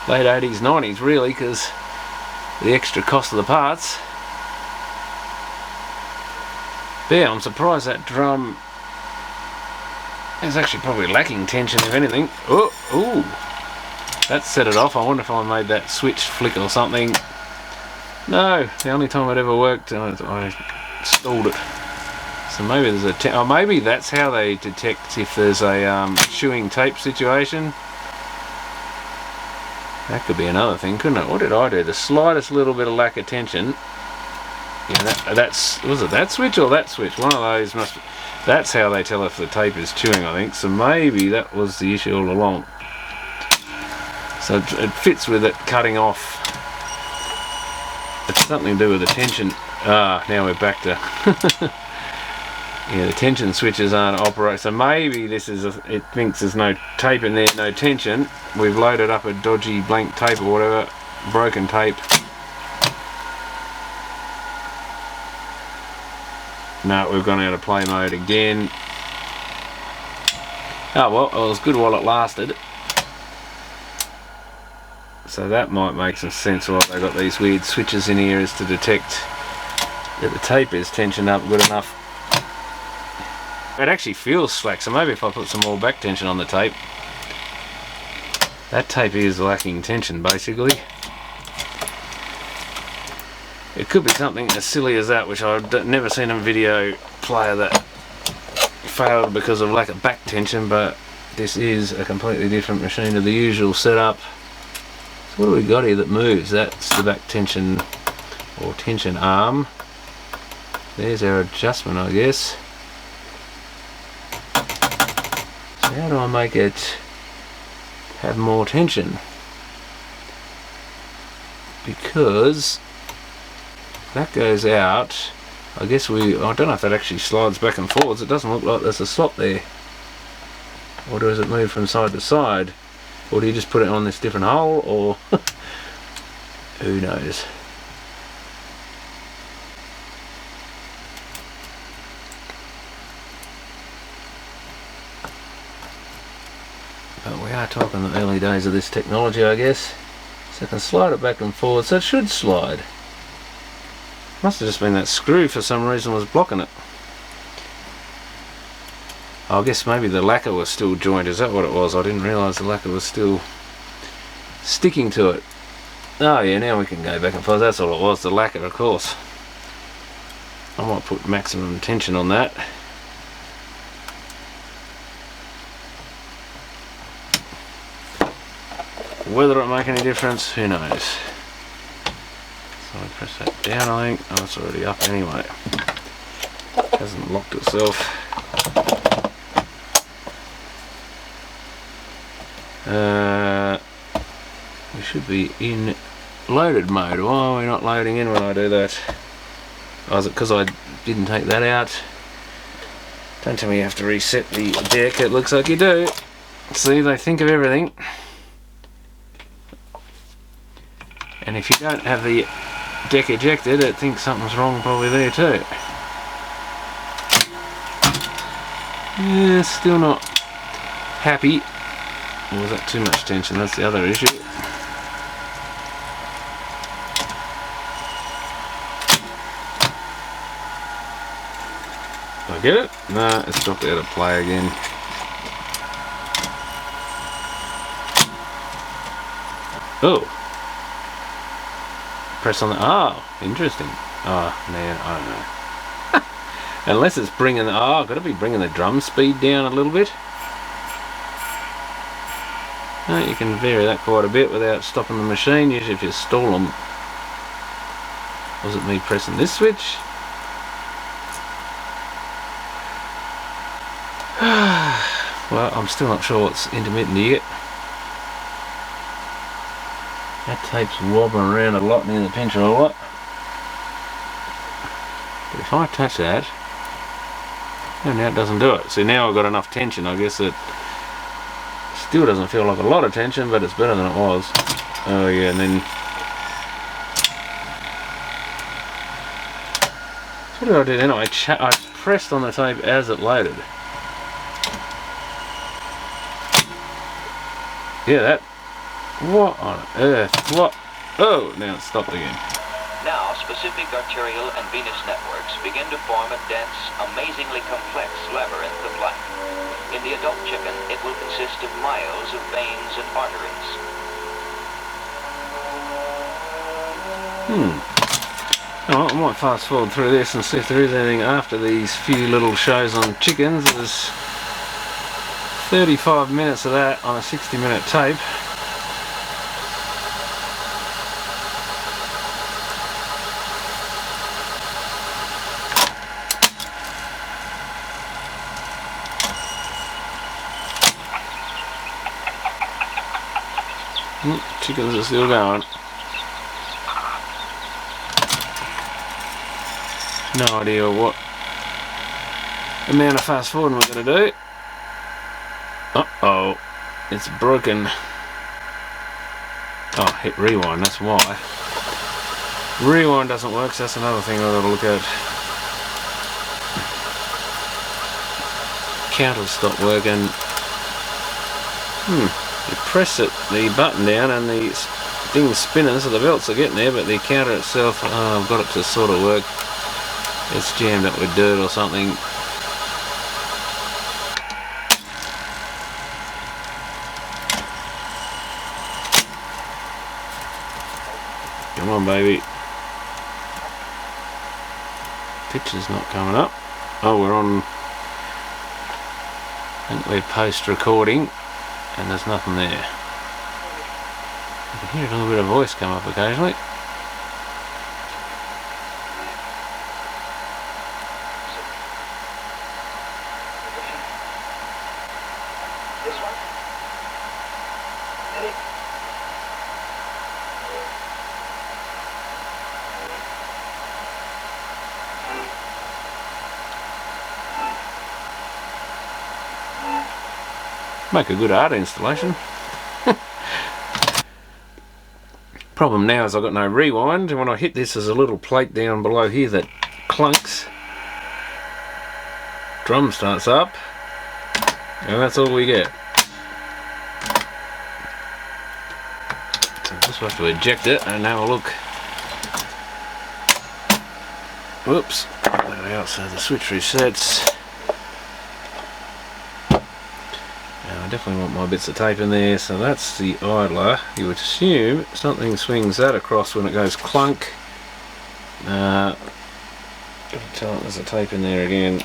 late 80s, 90s really, because the extra cost of the parts. But yeah, I'm surprised that drum is actually probably lacking tension, if anything. Oh, ooh, that set it off. I wonder if I made that switch flick or something. No, the only time it ever worked, I stalled it. So maybe there's a maybe that's how they detect if there's a chewing tape situation. That could be another thing, couldn't it? What did I do? The slightest little bit of lack of tension. Yeah, that's was it that switch or that switch? One of those must be. That's how they tell if the tape is chewing, I think. So maybe that was the issue all along. So it fits with it cutting off. It's something to do with the tension. Ah, now we're back to... yeah, the tension switches aren't operating. So maybe this is... it thinks there's no tape in there, no tension. We've loaded up a dodgy blank tape or whatever. Broken tape. No, we've gone out of play mode again. Oh well, it was good while it lasted. So that might make some sense why they've got these weird switches in here, is to detect that the tape is tensioned up good enough. It actually feels slack, so maybe if I put some more back tension on the tape. That tape is lacking tension basically. It could be something as silly as that, which I've never seen a video player that failed because of lack of back tension, but this is a completely different machine to the usual setup. So what do we got here that moves? That's the back tension or tension arm. There's our adjustment, I guess. So how do I make it have more tension? Because that goes out. I guess I don't know if that actually slides back and forwards. It doesn't look like there's a slot there. Or does it move from side to side? Or do you just put it on this different hole? Or who knows? But we are talking the early days of this technology, I guess. So I can slide it back and forward. So it should slide. Must have just been that screw for some reason was blocking it. I guess maybe the lacquer was still joined. Is that what it was? I didn't realise the lacquer was still sticking to it. Oh yeah, now we can go back and forth. That's all it was, the lacquer, of course. I might put maximum tension on that. Whether it make any difference, who knows. So I press that down, I think. Oh, it's already up anyway. It hasn't locked itself. We should be in loaded mode. Why are we not loading in when I do that? Oh, is it because I didn't take that out? Don't tell me you have to reset the deck. It looks like you do. See, they think of everything. And if you don't have the deck ejected, it thinks something's wrong probably there too. Yeah, still not happy. Or was that too much tension? That's the other issue. Did I get it? No, it's dropped out of play again. Oh! Press on the... Oh, interesting. Oh, man, I don't know. Unless it's bringing... Oh, I've got to be bringing the drum speed down a little bit. No, you can vary that quite a bit without stopping the machine. Usually if you stall them... Was it me pressing this switch? Well, I'm still not sure what's intermittent here. That tape's wobbling around a lot near the pinch roller. But if I touch that, and now it doesn't do it. See, now I've got enough tension. I guess it still doesn't feel like a lot of tension, but it's better than it was. Oh yeah, and then... So what did I do then? I pressed on the tape as it loaded. Yeah, that... What on earth? What? Oh, now it's stopped again. Now, specific arterial and venous networks begin to form a dense, amazingly complex labyrinth of life. In the adult chicken, it will consist of miles of veins and arteries. Oh, I might fast forward through this and see if there is anything after these few little shows on chickens. There's 35 minutes of that on a 60-minute tape. Chickens are still going. No idea what amount of fast forwarding we're going to do. Uh-oh, it's broken. Oh, hit rewind, that's why. Rewind doesn't work, so that's another thing I've got to look at. Counters stopped working. You press it, the button down, and the thing's spinning, so the belts are getting there, but the counter itself, I've got it to sort of work. It's jammed up with dirt or something. Come on, baby. Picture's not coming up. Oh, we're on... I think we're post-recording. And there's nothing there. I can hear a little bit of voice come up occasionally. This one? Ready? Make a good art installation. Problem now is I've got no rewind, and when I hit this there's a little plate down below here that clunks. Drum starts up, and that's all we get. So just have to eject it and have a look. Whoops, there we go, so the switch resets. definitely want my bits of tape in there. So that's the idler. You would assume something swings that across when it goes clunk. Gotta tell it there's a tape in there again.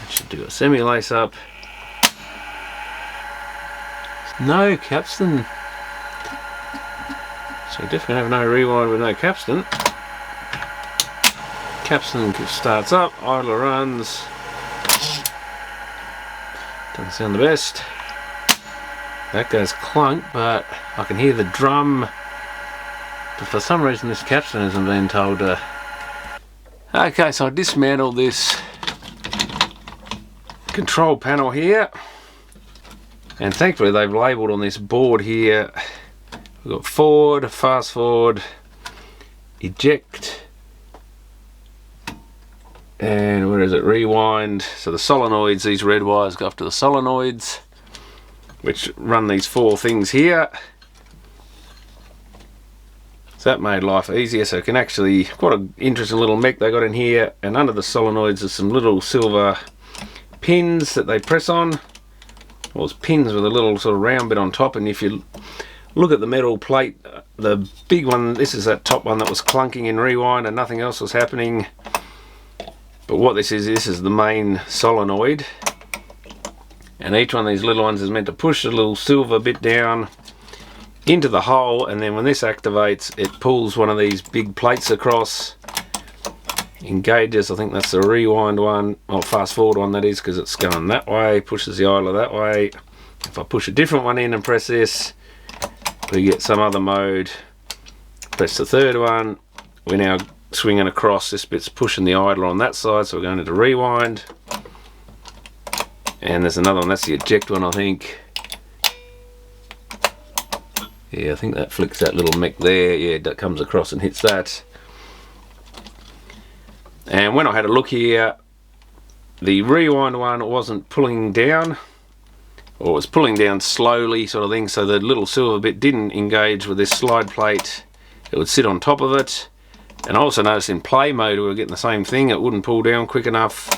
That should do a semi-lace up. No capstan. So you definitely have no rewind with no capstan. Capstan starts up, idler runs. Doesn't sound the best. That goes clunk, but I can hear the drum. But for some reason this capstan hasn't been told to. Okay, so I dismantled this control panel here. And thankfully they've labelled on this board here. We've got forward, fast forward, eject, and where is it, rewind. So the solenoids, these red wires go up to the solenoids, which run these four things here. So that made life easier. So it can actually, quite an interesting little mech they got in here, and under the solenoids there's some little silver pins that they press on. Well, it's pins with a little sort of round bit on top, and if you look at the metal plate, the big one, this is that top one that was clunking in rewind and nothing else was happening. But what this is the main solenoid. And each one of these little ones is meant to push a little silver bit down into the hole, and then when this activates, it pulls one of these big plates across, engages, I think that's the rewind one, or fast forward one that is, because it's going that way, pushes the idler that way. If I push a different one in and press this, we get some other mode. Press the third one, we're now swinging across, this bit's pushing the idler on that side, so we're going into rewind. And there's another one, that's the eject one, I think. Yeah, I think that flicks that little mech there. Yeah, that comes across and hits that. And when I had a look here, the rewind one wasn't pulling down, or it was pulling down slowly sort of thing, so the little silver bit didn't engage with this slide plate. It would sit on top of it. And I also noticed in play mode we were getting the same thing, it wouldn't pull down quick enough.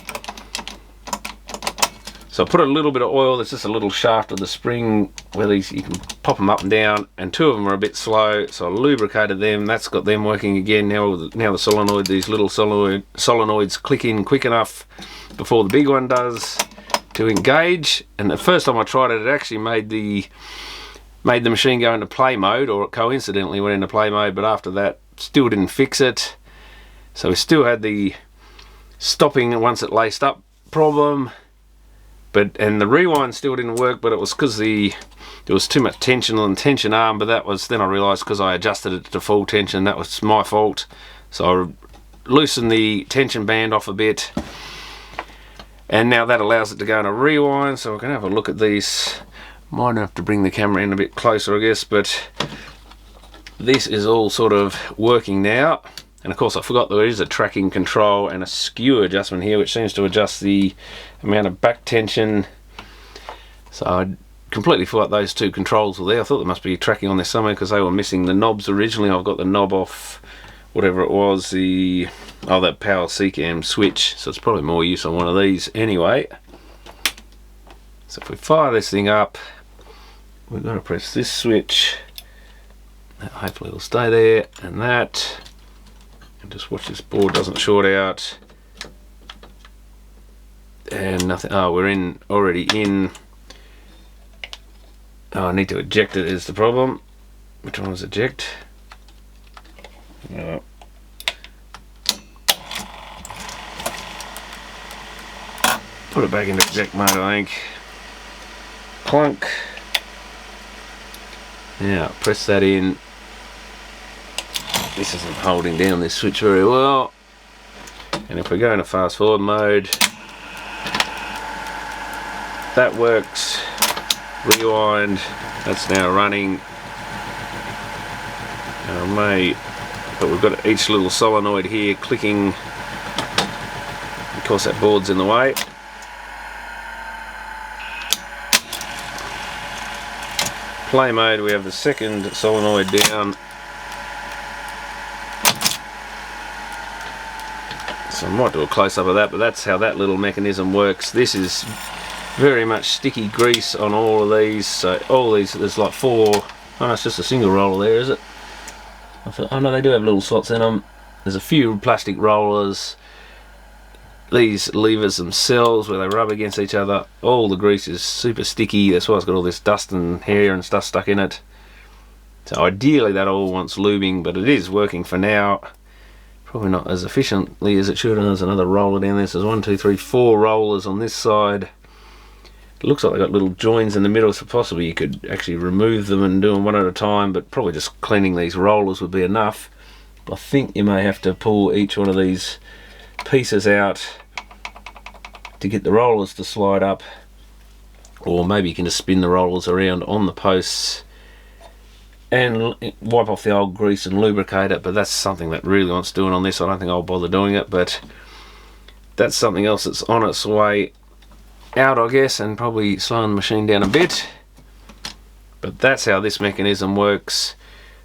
So I put a little bit of oil, there's just a little shaft of the spring where these, you can pop them up and down, and two of them are a bit slow, so I lubricated them. That's got them working again. Now the solenoid, these little solenoids click in quick enough before the big one does to engage. And the first time I tried it, it actually made the machine go into play mode, or it coincidentally went into play mode, but after that still didn't fix it. So we still had the stopping once it laced up problem, and the rewind still didn't work, but it was because there was too much tension on the tension arm. But that was, then I realised, because I adjusted it to full tension, that was my fault. So I loosened the tension band off a bit, and now that allows it to go into rewind. So we're going to have a look at these. Might have to bring the camera in a bit closer, I guess, but this is all sort of working now. And of course I forgot there is a tracking control and a skew adjustment here, which seems to adjust the amount of back tension. So I completely forgot those two controls were there. I thought there must be tracking on there somewhere, because they were missing the knobs originally. I've got the knob off whatever it was, that power C-cam switch, so it's probably more use on one of these anyway. So if we fire this thing up, we're going to press this switch. That hopefully will stay there, and that, and just watch this board doesn't short out. And nothing. Oh, we're already in. Oh, I need to eject it is the problem. Which one was eject? No. Put it back into eject mode, I think. Clunk. Now press that in. This isn't holding down this switch very well. And if we go into fast forward mode, that works. Rewind, that's now running. But we've got each little solenoid here clicking. Of course that board's in the way. Play mode, we have the second solenoid down. So I might do a close-up of that, but that's how that little mechanism works. This is very much sticky grease on all of these. So all these, there's like 4, oh no, it's just a single roller there, is it? Oh no, they do have little slots in them. There's a few plastic rollers. These levers themselves, where they rub against each other, all the grease is super sticky. That's why it's got all this dust and hair and stuff stuck in it. So ideally that all wants lubing, but it is working for now. Probably not as efficiently as it should. And there's another roller down there. So there's 1, 2, 3, 4 rollers on this side. It looks like they've got little joins in the middle, so possibly you could actually remove them and do them one at a time, but probably just cleaning these rollers would be enough. But I think you may have to pull each one of these pieces out to get the rollers to slide up, or maybe you can just spin the rollers around on the posts and wipe off the old grease and lubricate it. But that's something that really wants doing on this. I don't think I'll bother doing it, but that's something else that's on its way out, I guess, and probably slowing the machine down a bit. But that's how this mechanism works.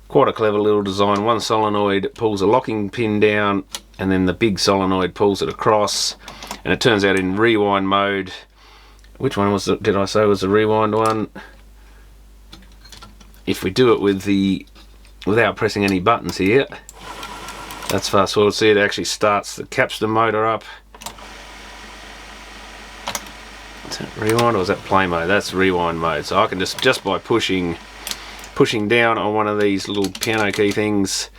Quite a clever little design. One solenoid pulls a locking pin down, and then the big solenoid pulls it across, and it turns out in rewind mode. Which one was it, did I say was the rewind one? If we do it with the without pressing any buttons here, that's fast forward. See, it actually starts the capstan motor up. Is that rewind or is that play mode? That's rewind mode. So I can just by pushing down on one of these little piano key things,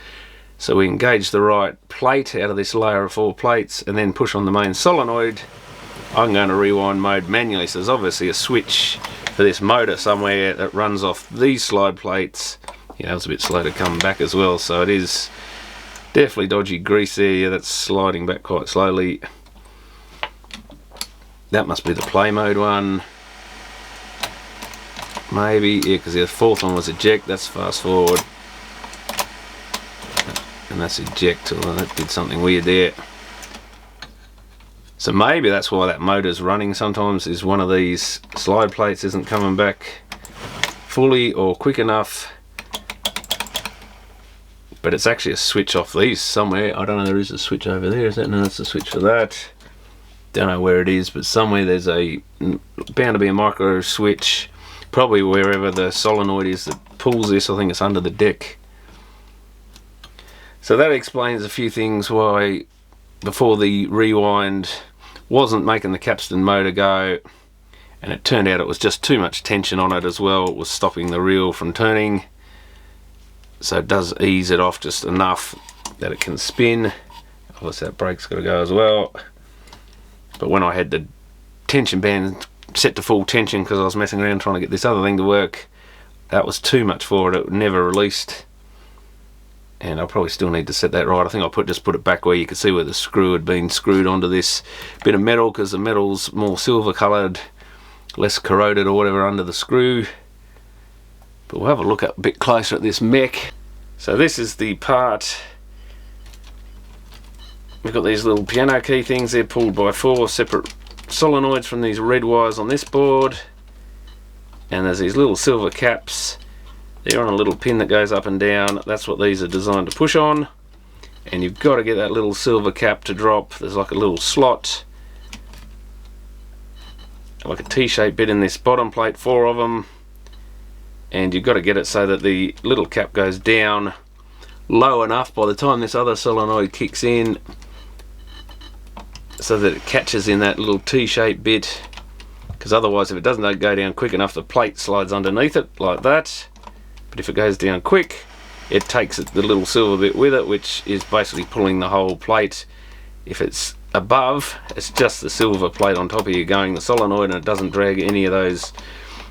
so we engage the right plate out of this layer of 4 plates, and then push on the main solenoid. I can go into rewind mode manually. So there's obviously a switch for this motor somewhere that runs off these slide plates. Yeah, it's a bit slow to come back as well, so it is definitely dodgy grease there. Yeah, that's sliding back quite slowly. That must be the play mode one. Maybe, yeah, because the 4th one was eject. That's fast forward. And that's eject. Oh, that did something weird there. So maybe that's why that motor's running sometimes, is one of these slide plates isn't coming back fully or quick enough. But it's actually a switch off these somewhere. I don't know, there is a switch over there, is that? No, that's the switch for that. Don't know where it is, but somewhere there's bound to be a micro switch, probably wherever the solenoid is that pulls this. I think it's under the deck. So that explains a few things why before the rewind wasn't making the capstan motor go, and it turned out it was just too much tension on it as well. It was stopping the reel from turning, so it does ease it off just enough that it can spin. Obviously that brake's got to go as well. But when I had the tension band set to full tension because I was messing around trying to get this other thing to work, that was too much for it. It never released, and I'll probably still need to set that right. I think I'll just put it back where you could see where the screw had been screwed onto this bit of metal, because the metal's more silver coloured, less corroded or whatever under the screw. But we'll have a look a bit closer at this mech. So this is the part. We've got these little piano key things. They're pulled by 4 separate solenoids from these red wires on this board, and there's these little silver caps. They're on a little pin that goes up and down. That's what these are designed to push on, and you've got to get that little silver cap to drop. There's like a little slot, like a T-shaped bit in this bottom plate, 4 of them, and you've got to get it so that the little cap goes down low enough by the time this other solenoid kicks in, so that it catches in that little T-shaped bit, because otherwise if it doesn't go down quick enough, the plate slides underneath it like that. But if it goes down quick, it takes the little silver bit with it, which is basically pulling the whole plate. If it's above, it's just the silver plate on top of you going the solenoid, and it doesn't drag any of those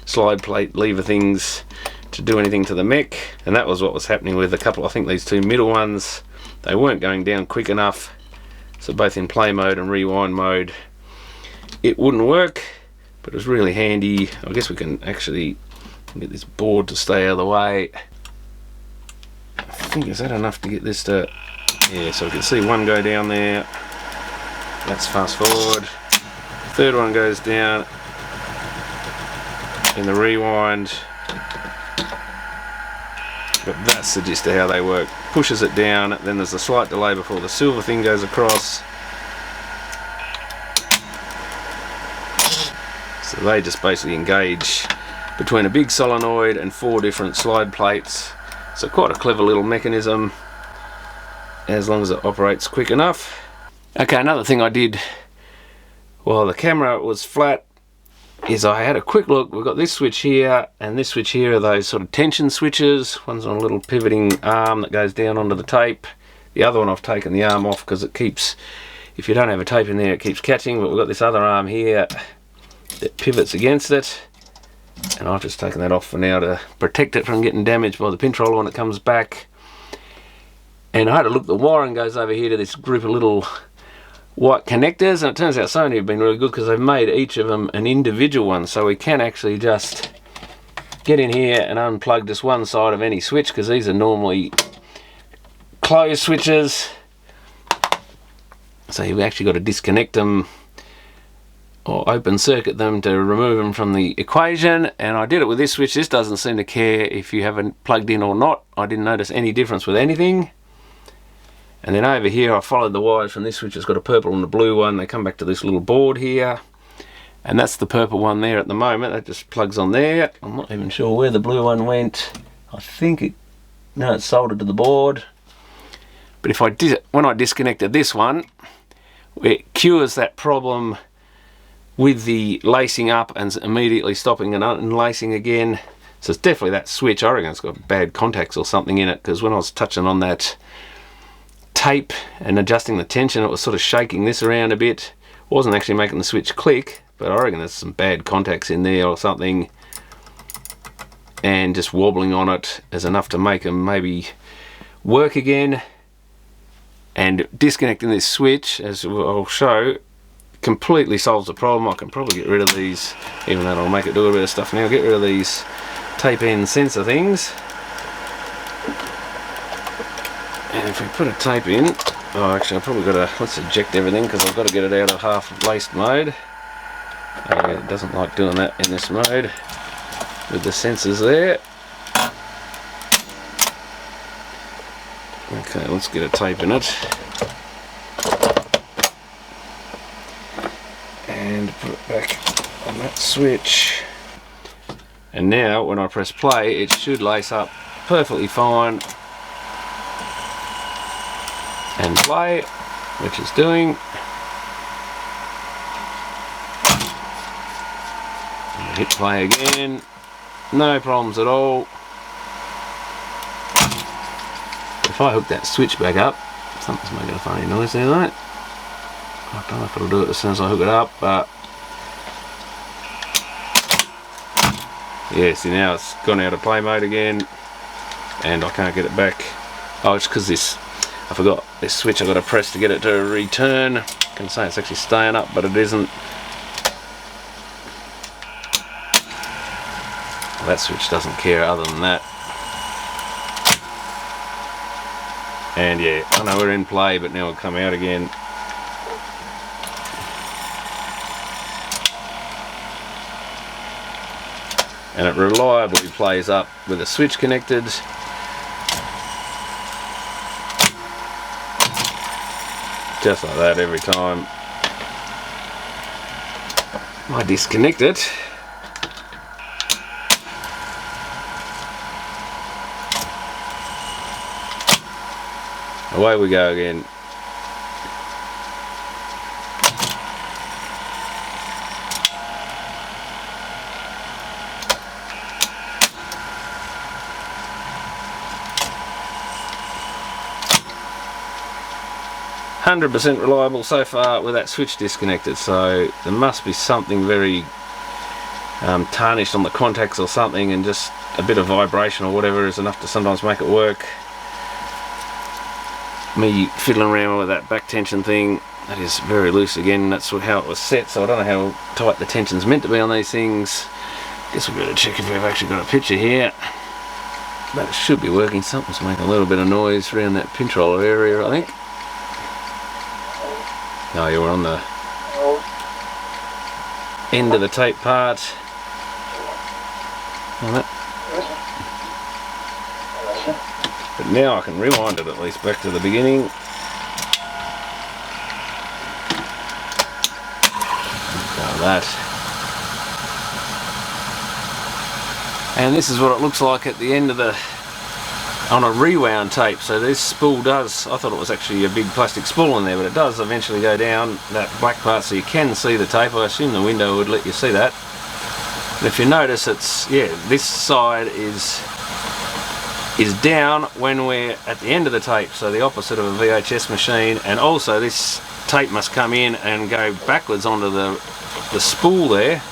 slide plate lever things to do anything to the mech. And that was what was happening with a couple, I think these 2 middle ones, they weren't going down quick enough. So both in play mode and rewind mode it wouldn't work, but it was really handy. I guess we can actually get this board to stay out of the way. I think, is that enough to get this to, yeah, so we can see one go down there. Let's fast forward. 3rd one goes down in the rewind. But that's the gist of how they work. Pushes it down, then there's a slight delay before the silver thing goes across, they just basically engage between a big solenoid and 4 different slide plates. So quite a clever little mechanism, as long as it operates quick enough. Okay, another thing I did while the camera was flat is I had a quick look. We've got this switch here and this switch here are those sort of tension switches. One's on a little pivoting arm that goes down onto the tape. The other one I've taken the arm off because it keeps, if you don't have a tape in there, it keeps catching, but we've got this other arm here that pivots against it, and I've just taken that off for now to protect it from getting damaged by the pinch roller when it comes back. And I had a look, the wiring goes over here to this group of little white connectors, and it turns out Sony have been really good because they've made each of them an individual one, so we can actually just get in here and unplug just one side of any switch, because these are normally closed switches, so you've actually got to disconnect them or open circuit them to remove them from the equation. And I did it with this switch. This doesn't seem to care if you haven't plugged in or not. I didn't notice any difference with anything. And then over here I followed the wires from this switch. It's got a purple and a blue one. They come back to this little board here, and that's the purple one there at the moment. That just plugs on there. I'm not even sure where the blue one went. I think it, no, it's soldered to the board. But if I did, when I disconnected this one, it cures that problem with the lacing up and immediately stopping and unlacing again. So it's definitely that switch. I reckon it's got bad contacts or something in it, because when I was touching on that tape and adjusting the tension, it was sort of shaking this around a bit. It wasn't actually making the switch click, but I reckon there's some bad contacts in there or something, and just wobbling on it is enough to make them maybe work again. And disconnecting this switch, as I'll show, completely solves the problem. I can probably get rid of these, even though I'll make it do a bit of stuff now, get rid of these tape end sensor things. And if we put a tape in, oh actually I've probably got to, let's eject everything because I've got to get it out of half laced mode. It doesn't like doing that in this mode with the sensors there. Okay, let's get a tape in it and put it back on that switch. And now when I press play, it should lace up perfectly fine and play, which it's doing. And hit play again, no problems at all. If I hook that switch back up, something's making a funny noise there, though. I don't know if it'll do it as soon as I hook it up, but yeah, see now it's gone out of play mode again and I can't get it back. Oh, it's because this, I forgot, this switch I've got to press to get it to return. I can say it's actually staying up, but it isn't. Well, that switch doesn't care other than that. And yeah, I know we're in play, but now it'll come out again. And it reliably plays up with the switch connected. Just like that every time. I disconnect it. Away we go again. %100% reliable so far with that switch disconnected, so there must be something very tarnished on the contacts or something, and just a bit of vibration or whatever is enough to sometimes make it work. Me fiddling around with that back tension thing, that is very loose again. That's how it was set, so I don't know how tight the tension's meant to be on these things. Guess we've got to check if we've actually got a picture here, but it should be working. Something's making a little bit of noise around that pinch roller area, I think. Oh yeah, we're on the end of the tape part. But now I can rewind it at least back to the beginning. Like that. And this is what it looks like at the end of the, on a rewound tape. So this spool does, I thought it was actually a big plastic spool in there, but it does eventually go down that black part so you can see the tape. I assume the window would let you see that. And if you notice, it's, yeah, this side is down when we're at the end of the tape, so the opposite of a VHS machine, and also this tape must come in and go backwards onto the spool there.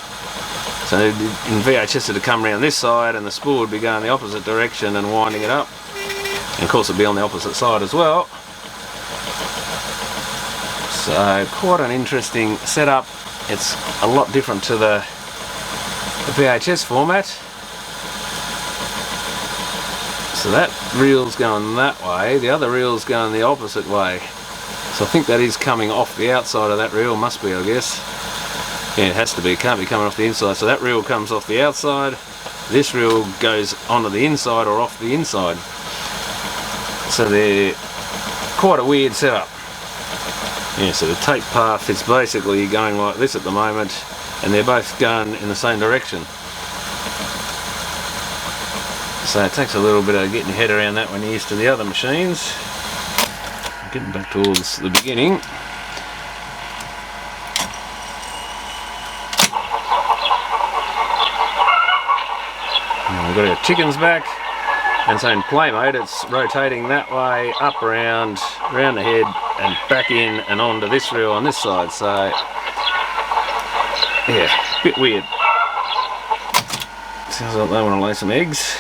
So in VHS it would come around this side and the spool would be going the opposite direction and winding it up. And of course it'd be on the opposite side as well. So quite an interesting setup. It's a lot different to the VHS format. So that reel's going that way, the other reel's going the opposite way. So I think that is coming off the outside of that reel, must be, I guess. Yeah, it has to be, it can't be coming off the inside. So that reel comes off the outside, this reel goes onto the inside or off the inside. So they're quite a weird setup. Yeah, so the tape path is basically going like this at the moment, and they're both going in the same direction. So it takes a little bit of getting your head around that when you're used to the other machines. Getting back towards the beginning. And we've got our chickens back, and so in play mode it's rotating that way, up around the head and back in and onto this reel on this side. So yeah, a bit weird. Sounds like they want to lay some eggs.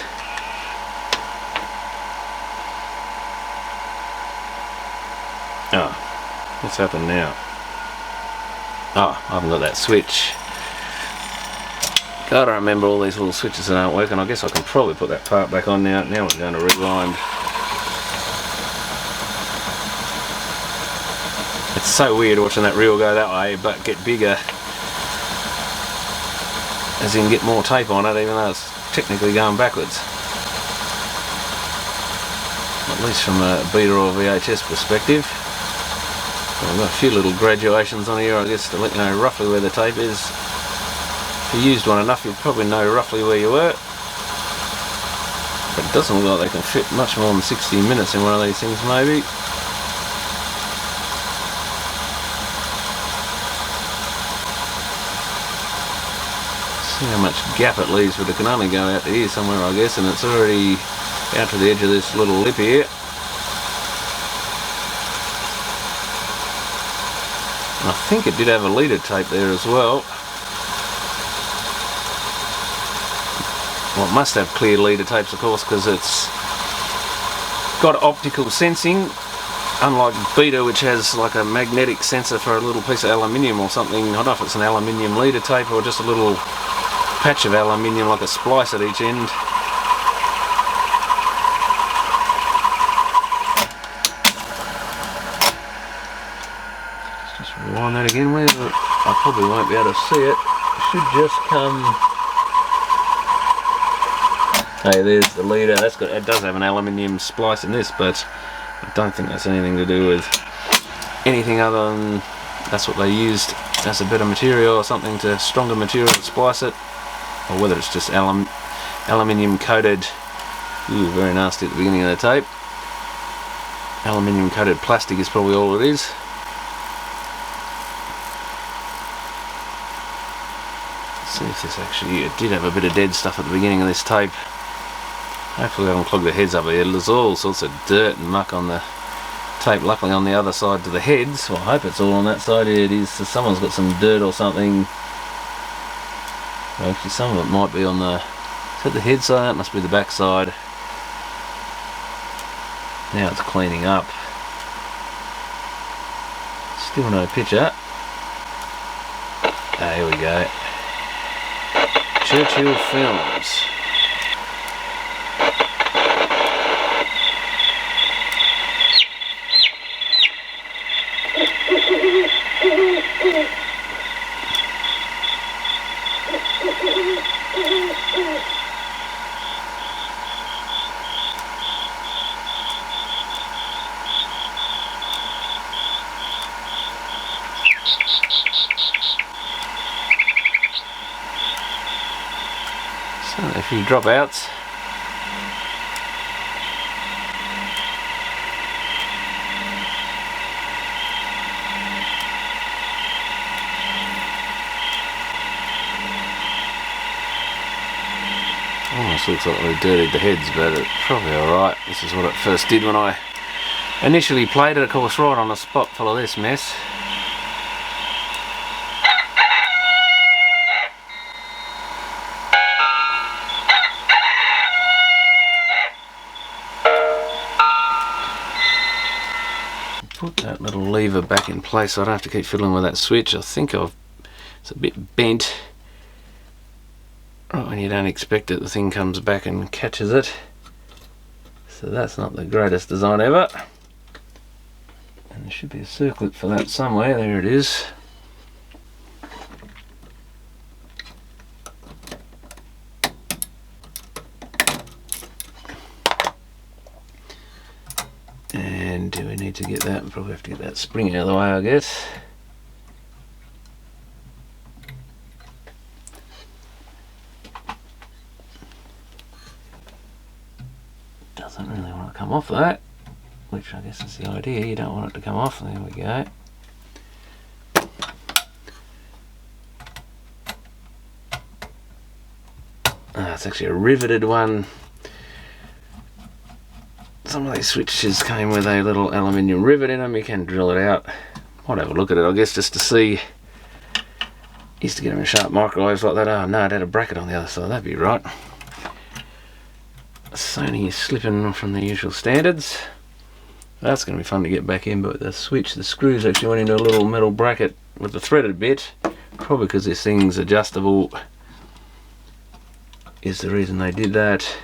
Oh, what's happened now? Oh, I haven't got that switch. Gotta remember all these little switches that aren't working. I guess I can probably put that part back on now. Now we're going to rewind. It's so weird watching that reel go that way, but get bigger. As in get more tape on it, even though it's technically going backwards. At least from a beta or VHS perspective. I've got a few little graduations on here, I guess, to let you know roughly where the tape is. If you used one enough, you'll probably know roughly where you were. But it doesn't look like they can fit much more than 60 minutes in one of these things, maybe. See how much gap it leaves, but it can only go out to here somewhere, I guess, and it's already out to the edge of this little lip here. I think it did have a leader tape there as well. Well, it must have clear leader tapes, of course, because it's got optical sensing, unlike beta, which has like a magnetic sensor for a little piece of aluminium or something. I don't know if it's an aluminium leader tape or just a little patch of aluminium, like a splice at each end. Rewind that again, where I probably won't be able to see it. It should just come. Hey, there's the leader. That's got. It does have an aluminium splice in this, but I don't think that's anything to do with anything other than that's what they used as a better material or something, to stronger material to splice it, or whether it's just aluminium coated. Ooh, very nasty at the beginning of the tape. Aluminium coated plastic is probably all it is. See if this actually, it did have a bit of dead stuff at the beginning of this tape. Hopefully I haven't clogged the heads up here. There's all sorts of dirt and muck on the tape. Luckily on the other side to the heads, well, I hope it's all on that side. Here it is. So someone's got some dirt or something. Well, actually some of it might be on the, is that the head side? That must be the back side. Now it's cleaning up. Still no picture. Ah, here we go. Churchill Films. If few dropouts. Almost looks like we dirtied the heads, but it's probably alright. This is what it first did when I initially played it, of course, right on the spot full of this mess. Put that little lever back in place so I don't have to keep fiddling with that switch. I think it's a bit bent. Right when you don't expect it, the thing comes back and catches it. So that's not the greatest design ever. And there should be a circlip for that somewhere. There it is. And do we need to get that? We'll probably have to get that spring out of the way, I guess. Doesn't really want to come off that, which I guess is the idea. You don't want it to come off. There we go. It's actually a riveted one. Some of these switches came with a little aluminium rivet in them. You can drill it out. Might have a look at it, I guess, just to see. Used to get them in sharp microwaves like that. Oh no, it had a bracket on the other side. That'd be right. Sony is slipping from the usual standards. That's going to be fun to get back in, but the switch, the screws actually went into a little metal bracket with the threaded bit. Probably because this thing's adjustable is the reason they did that.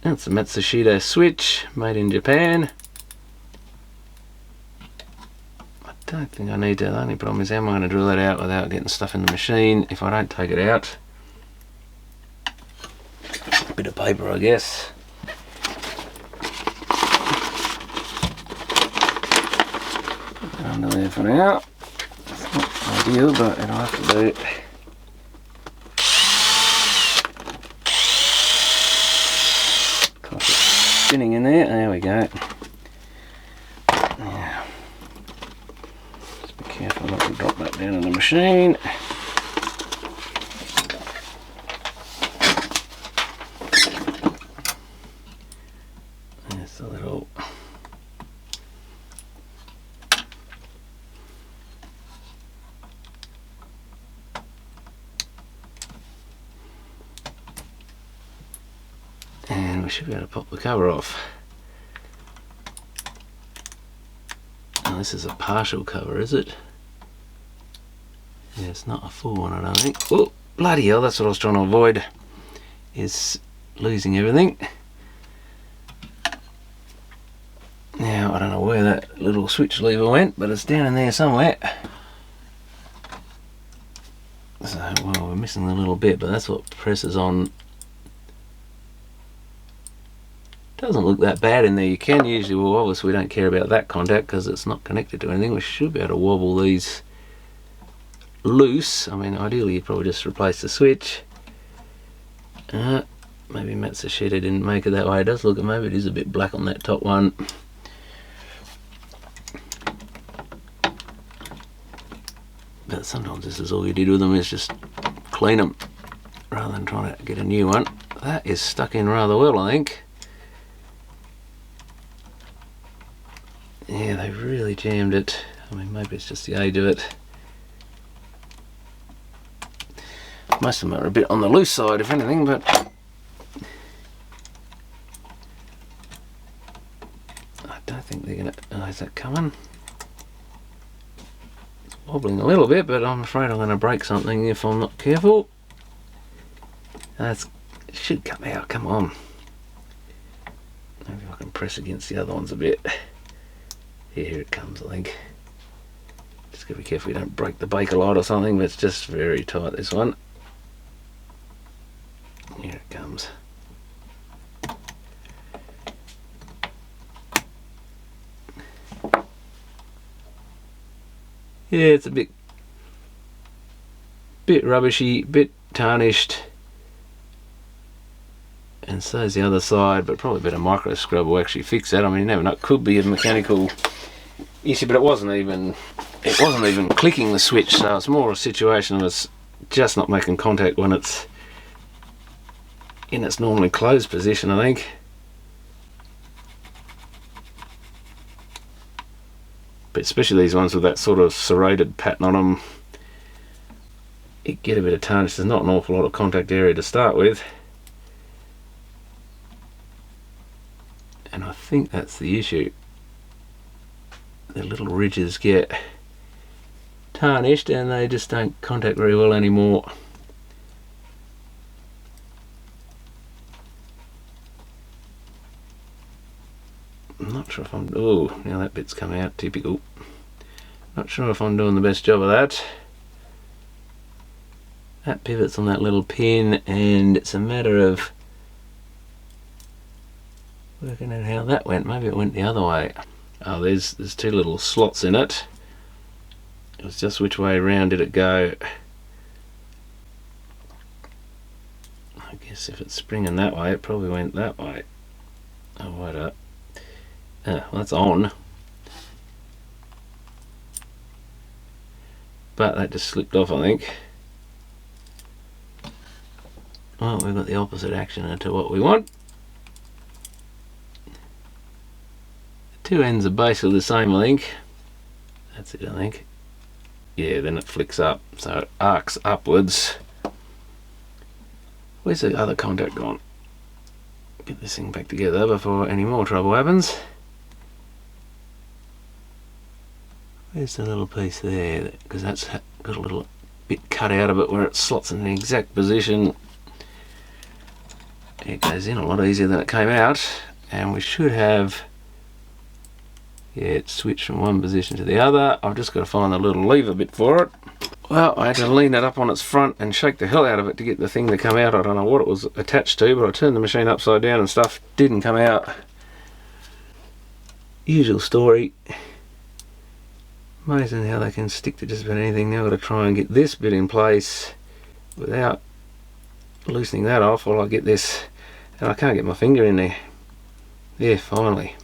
That's a Matsushita switch, made in Japan. I don't think I need to. The only problem is how am I going to drill that out without getting stuff in the machine if I don't take it out. A bit of paper, I guess. Put that under there for now. It's not ideal, but it'll have to do. Spinning in there we go. Yeah. Just be careful not to drop that down in the machine. There's a little and we should be able to pop the cover off. Now this is a partial cover, is it? Yeah, it's not a full one, I don't think. Oh, bloody hell, that's what I was trying to avoid, is losing everything. Now, I don't know where that little switch lever went, but it's down in there somewhere. So, well, we're missing the little bit, but that's what presses on. Doesn't look that bad in there. You can usually, well, obviously we don't care about that contact because it's not connected to anything. We should be able to wobble these loose. I mean, ideally you'd probably just replace the switch. Maybe Matsushita didn't make it that way. It does look, maybe it is a bit black on that top one. But sometimes this is all you did with them, is just clean them rather than trying to get a new one. That is stuck in rather well, I think. Yeah, they really jammed it. I mean, maybe it's just the age of it. Most of them are a bit on the loose side, if anything, but I don't think they're gonna. Oh, is that coming? It's wobbling a little bit, but I'm afraid I'm gonna break something if I'm not careful. It should come out. Come on. Maybe I can press against the other ones a bit. Yeah, here it comes, I think. Just gotta be careful you don't break the baker light or something, but it's just very tight, this one. Here it comes. Yeah, it's a bit bit rubbishy, bit tarnished, and so is the other side, but probably a bit of micro scrub will actually fix that. I mean, you never know, it could be a mechanical issue, but it wasn't even clicking the switch, so it's more a situation of it's just not making contact when it's in its normally closed position, I think. But especially these ones with that sort of serrated pattern on them, it get a bit of tarnish. There's not an awful lot of contact area to start with, and I think that's the issue. The little ridges get tarnished and they just don't contact very well anymore. I'm not sure if I'm... oh, now that bit's come out, typical. Not sure if I'm doing the best job of that. That pivot's on that little pin, and it's a matter of working out how that went. Maybe it went the other way. Oh, there's two little slots in it. It was just which way around did it go. I guess if it's springing that way, it probably went that way. Oh, wait up. Well, that's on. But that just slipped off, I think. Well, we've got the opposite action to what we want. The two ends are basically the same, I think. That's it, I think. Yeah, then it flicks up, so it arcs upwards. Where's the other contact gone? Get this thing back together before any more trouble happens. Where's the little piece there? Because that's got a little bit cut out of it where it slots in the exact position. It goes in a lot easier than it came out, and we should have, yeah, it switched from one position to the other. I've just got to find the little lever bit for it. Well, I had to lean it up on its front and shake the hell out of it to get the thing to come out. I don't know what it was attached to, but I turned the machine upside down and stuff didn't come out. Usual story. Amazing how they can stick to just about anything. Now I've got to try and get this bit in place without loosening that off while I get this, and I can't get my finger in there. There, finally.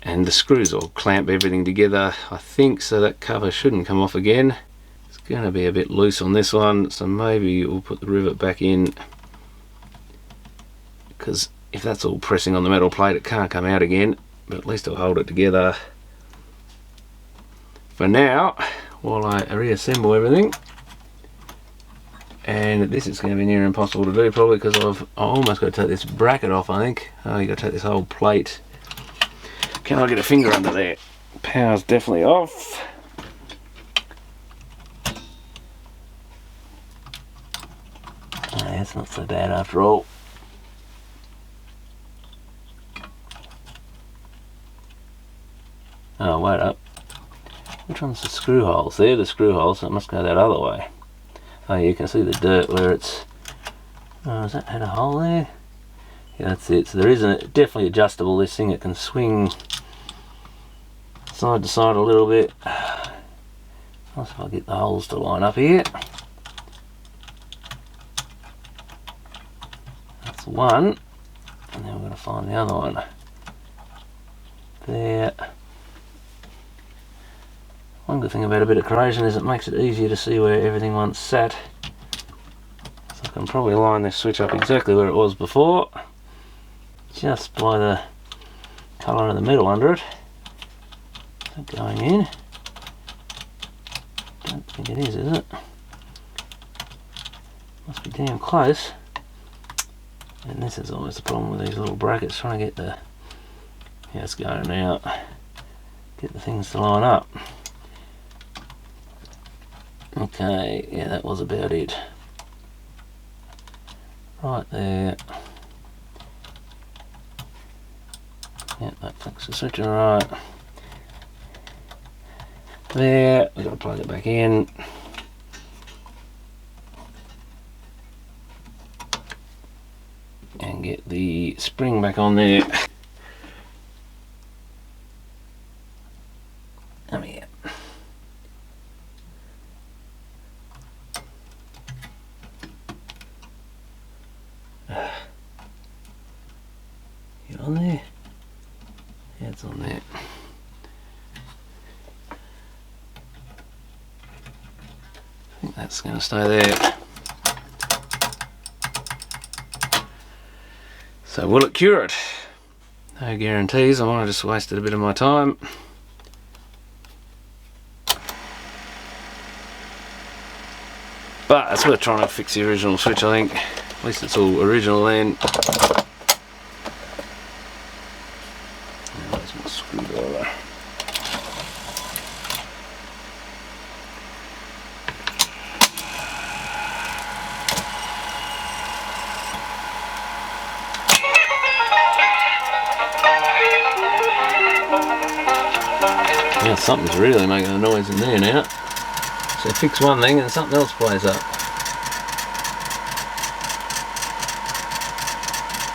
And the screws will clamp everything together, I think, so that cover shouldn't come off again. It's going to be a bit loose on this one, so maybe we'll put the rivet back in, because if that's all pressing on the metal plate it can't come out again, but at least it'll hold it together for now while I reassemble everything. And this is going to be near impossible to do probably, because I've almost got to take this bracket off, I think. Oh, you got to take this whole plate. Can I get a finger under there? Power's definitely off. Oh, that's not so bad after all. Oh, wait up. Which one's the screw holes? They're the screw holes, so it must go that other way. Oh, you can see the dirt where it's... oh, has that had a hole there? Yeah, that's it. So there is definitely adjustable, this thing. It can swing side to side a little bit. I'll see if I get the holes to line up here. That's one. And then we're going to find the other one. There. One good thing about a bit of corrosion is it makes it easier to see where everything once sat. So I can probably line this switch up exactly where it was before, just by the colour of the metal under it. Is that going in? Don't think it is it? Must be damn close. And this is always the problem with these little brackets, trying to get the... yeah, it's going out. Get the things to line up. Okay, yeah, that was about it. Right there. Yeah, that flicks the switch alright. There, we've got to plug it back in. And get the spring back on there. on there? Yeah, it's on there. I think that's going to stay there. So will it cure it? No guarantees. I might have just wasted a bit of my time. But it's worth trying to fix the original switch, I think. At least it's all original then. There's my screwdriver. Yeah, something's really making a noise in there now. So fix one thing and something else plays up.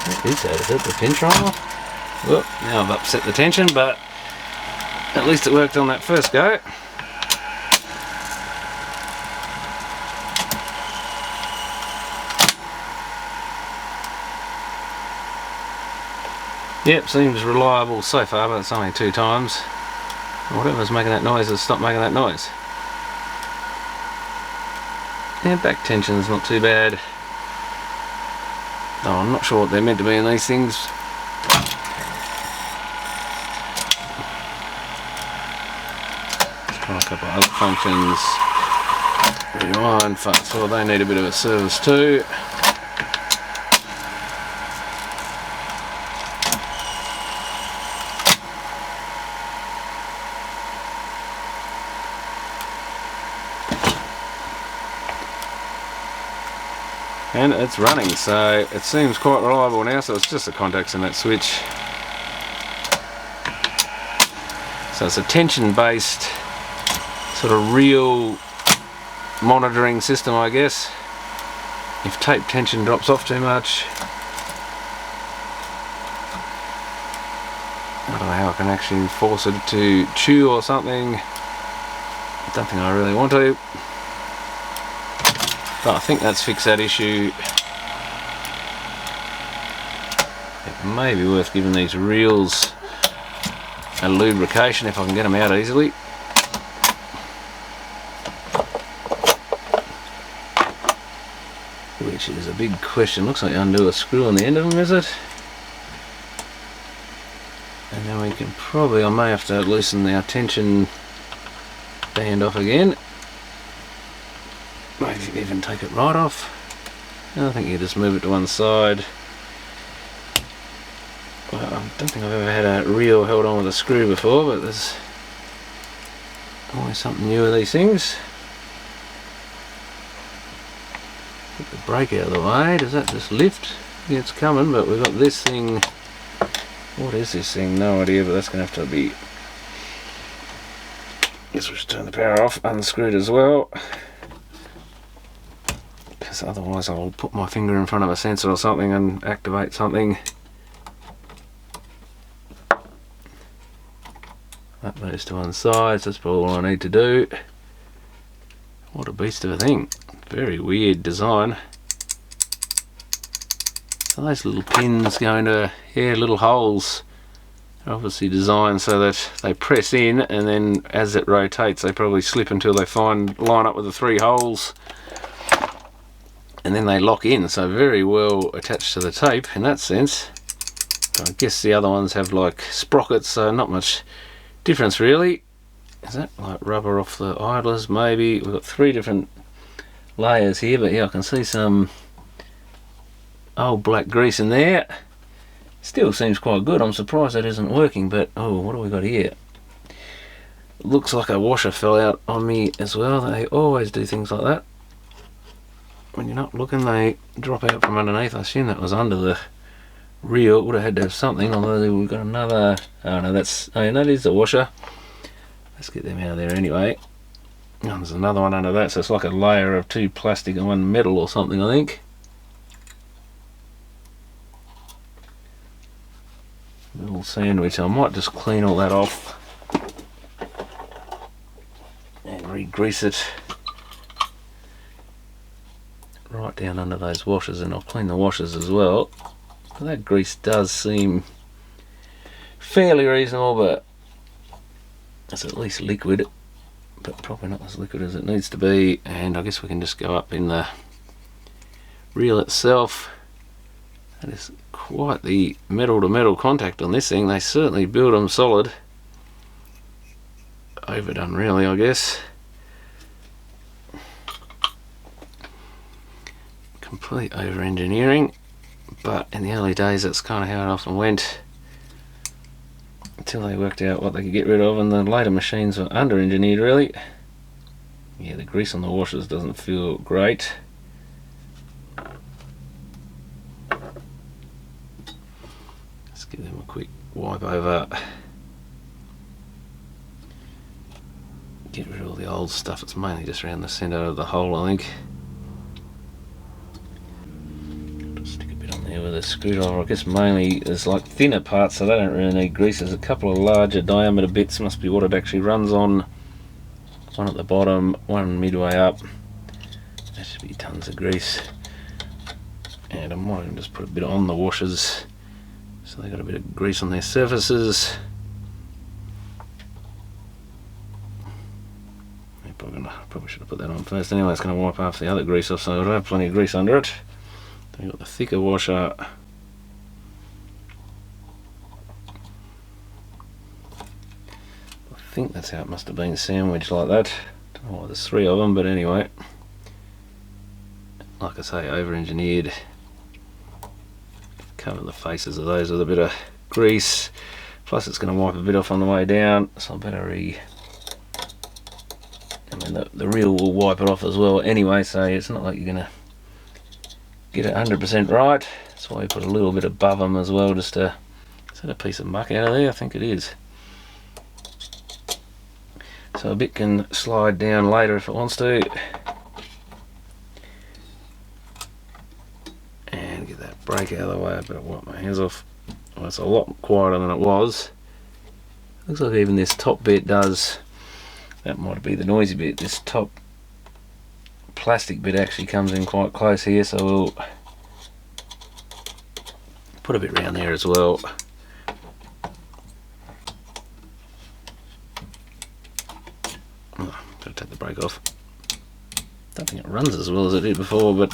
What is that? Is that the pinch roller? Well, now I've upset the tension, but at least it worked on that first go. Yep, seems reliable so far, but it's only 2 times. Whatever's making that noise has stopped making that noise. Yeah, back tension's not too bad. Oh, I'm not sure what they're meant to be in these things. Let's try a couple of other functions. Rewind, fast forward, they need a bit of a service too. And it's running, so it seems quite reliable now. So it's just the contacts in that switch. So it's a tension based sort of real monitoring system, I guess. If tape tension drops off too much, I don't know how I can actually force it to chew or something. I don't think I really want to. But I think that's fixed that issue. It may be worth giving these reels a lubrication if I can get them out easily. Which is a big question. Looks like you undo a screw on the end of them, is it? And then we can probably, I may have to loosen our tension band off again. Maybe even take it right off. I think you just move it to one side. Well, I don't think I've ever had a reel held on with a screw before, but there's always something new with these things. Put the brake out of the way. Does that just lift? Yeah, it's coming, but we've got this thing. What is this thing? No idea, but that's going to have to be. Guess we'll just turn the power off, unscrewed as well. Because otherwise I'll put my finger in front of a sensor or something and activate something. That moves to one side, so that's probably all I need to do. What a beast of a thing. Very weird design. So those little pins go into, yeah, little holes. They're obviously designed so that they press in, and then as it rotates they probably slip until they line up with the 3 holes. And then they lock in, so very well attached to the tape in that sense. I guess the other ones have like sprockets, so not much difference really. Is that like rubber off the idlers? Maybe. We've got 3 different layers here, but yeah, I can see some old black grease in there. Still seems quite good. I'm surprised that isn't working, but oh, what do we got here? Looks like a washer fell out on me as well. They always do things like that. When you're not looking, they drop out from underneath. I assume that was under the reel. It would have had to have something, although we've got another. Oh no, that's. Oh, yeah, that is the washer. Let's get them out of there anyway. Oh, there's another one under that, so it's like a layer of 2 plastic and 1 metal or something, I think. Little sandwich. I might just clean all that off and re-grease it right down under those washers, and I'll clean the washers as well. That grease does seem fairly reasonable, but it's at least liquid, but probably not as liquid as it needs to be. And I guess we can just go up in the reel itself. That is quite the metal to metal contact on this thing. They certainly build them solid. Overdone really, I guess. Complete over engineering, but in the early days that's kind of how it often went, until they worked out what they could get rid of, and the later machines were under engineered really. Yeah, the grease on the washers doesn't feel great. Let's give them a quick wipe over. Get rid of all the old stuff. It's mainly just around the centre of the hole, I think. Just stick a bit on there with a screwdriver. I guess mainly there's like thinner parts, so they don't really need grease. There's a couple of larger diameter bits, must be what it actually runs on. One at the bottom, one midway up. That should be tons of grease. And I might even just put a bit on the washers so they got a bit of grease on their surfaces. Probably should have put that on first. Anyway, it's going to wipe half the other grease off, so it'll have plenty of grease under it. Then we've got the thicker washer. I think that's how it must have been sandwiched like that. Don't know why there's three of them, but anyway. Like I say, over-engineered. Cover the faces of those with a bit of grease. Plus it's going to wipe a bit off on the way down, so I better I mean, the reel will wipe it off as well anyway, so it's not like you're going to get it 100% right. That's why we put a little bit above them as well, just to... Is that a piece of muck out of there? I think it is. So a bit can slide down later if it wants to. And get that brake out of the way. I better wipe my hands off. Well, it's a lot quieter than it was. Looks like even this top bit does... That might be the noisy bit. This top plastic bit actually comes in quite close here, so we'll put a bit around there as well. Oh, gotta take the brake off. Don't think it runs as well as it did before, but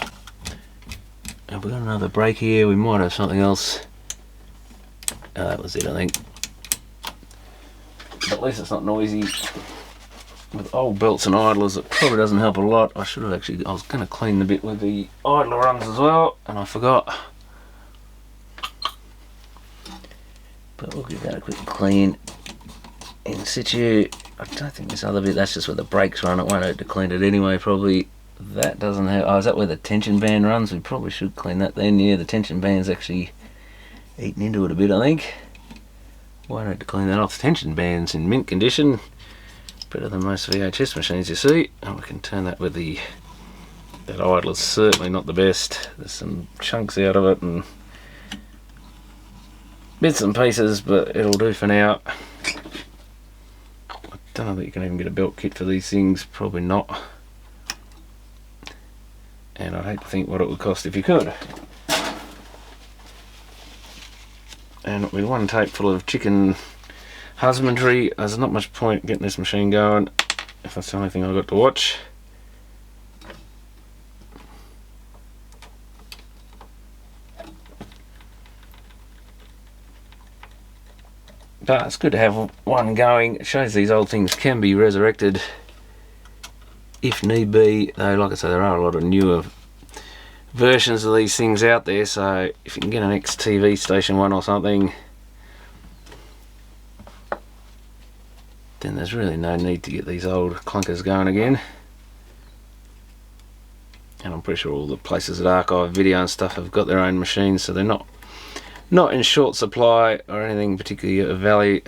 have we got another brake here? We might have something else. Oh, that was it, I think. But at least it's not noisy. With old belts and idlers, it probably doesn't help a lot. I should have actually, I was going to clean the bit with the idler rungs as well, and I forgot. But we'll give that a quick clean in situ. I don't think this other bit, that's just where the brakes run. It won't hurt to clean it anyway, probably. That doesn't have, oh, is that where the tension band runs? We probably should clean that then. Yeah, the tension band's actually eaten into it a bit, I think. Won't hurt to clean that off. The tension band's in mint condition. Better than most VHS machines, you see. And we can turn that with the... That idler's certainly not the best. There's some chunks out of it and bits and pieces, but it'll do for now. I don't know that you can even get a belt kit for these things. Probably not. And I'd hate to think what it would cost if you could. And with one tape full of chicken husbandry, there's not much point getting this machine going if that's the only thing I've got to watch. But it's good to have one going. It shows these old things can be resurrected if need be, though like I say, there are a lot of newer versions of these things out there, so if you can get an ex-TV station one or something, then there's really no need to get these old clunkers going again. And I'm pretty sure all the places that archive video and stuff have got their own machines, so they're not in short supply or anything particularly of value.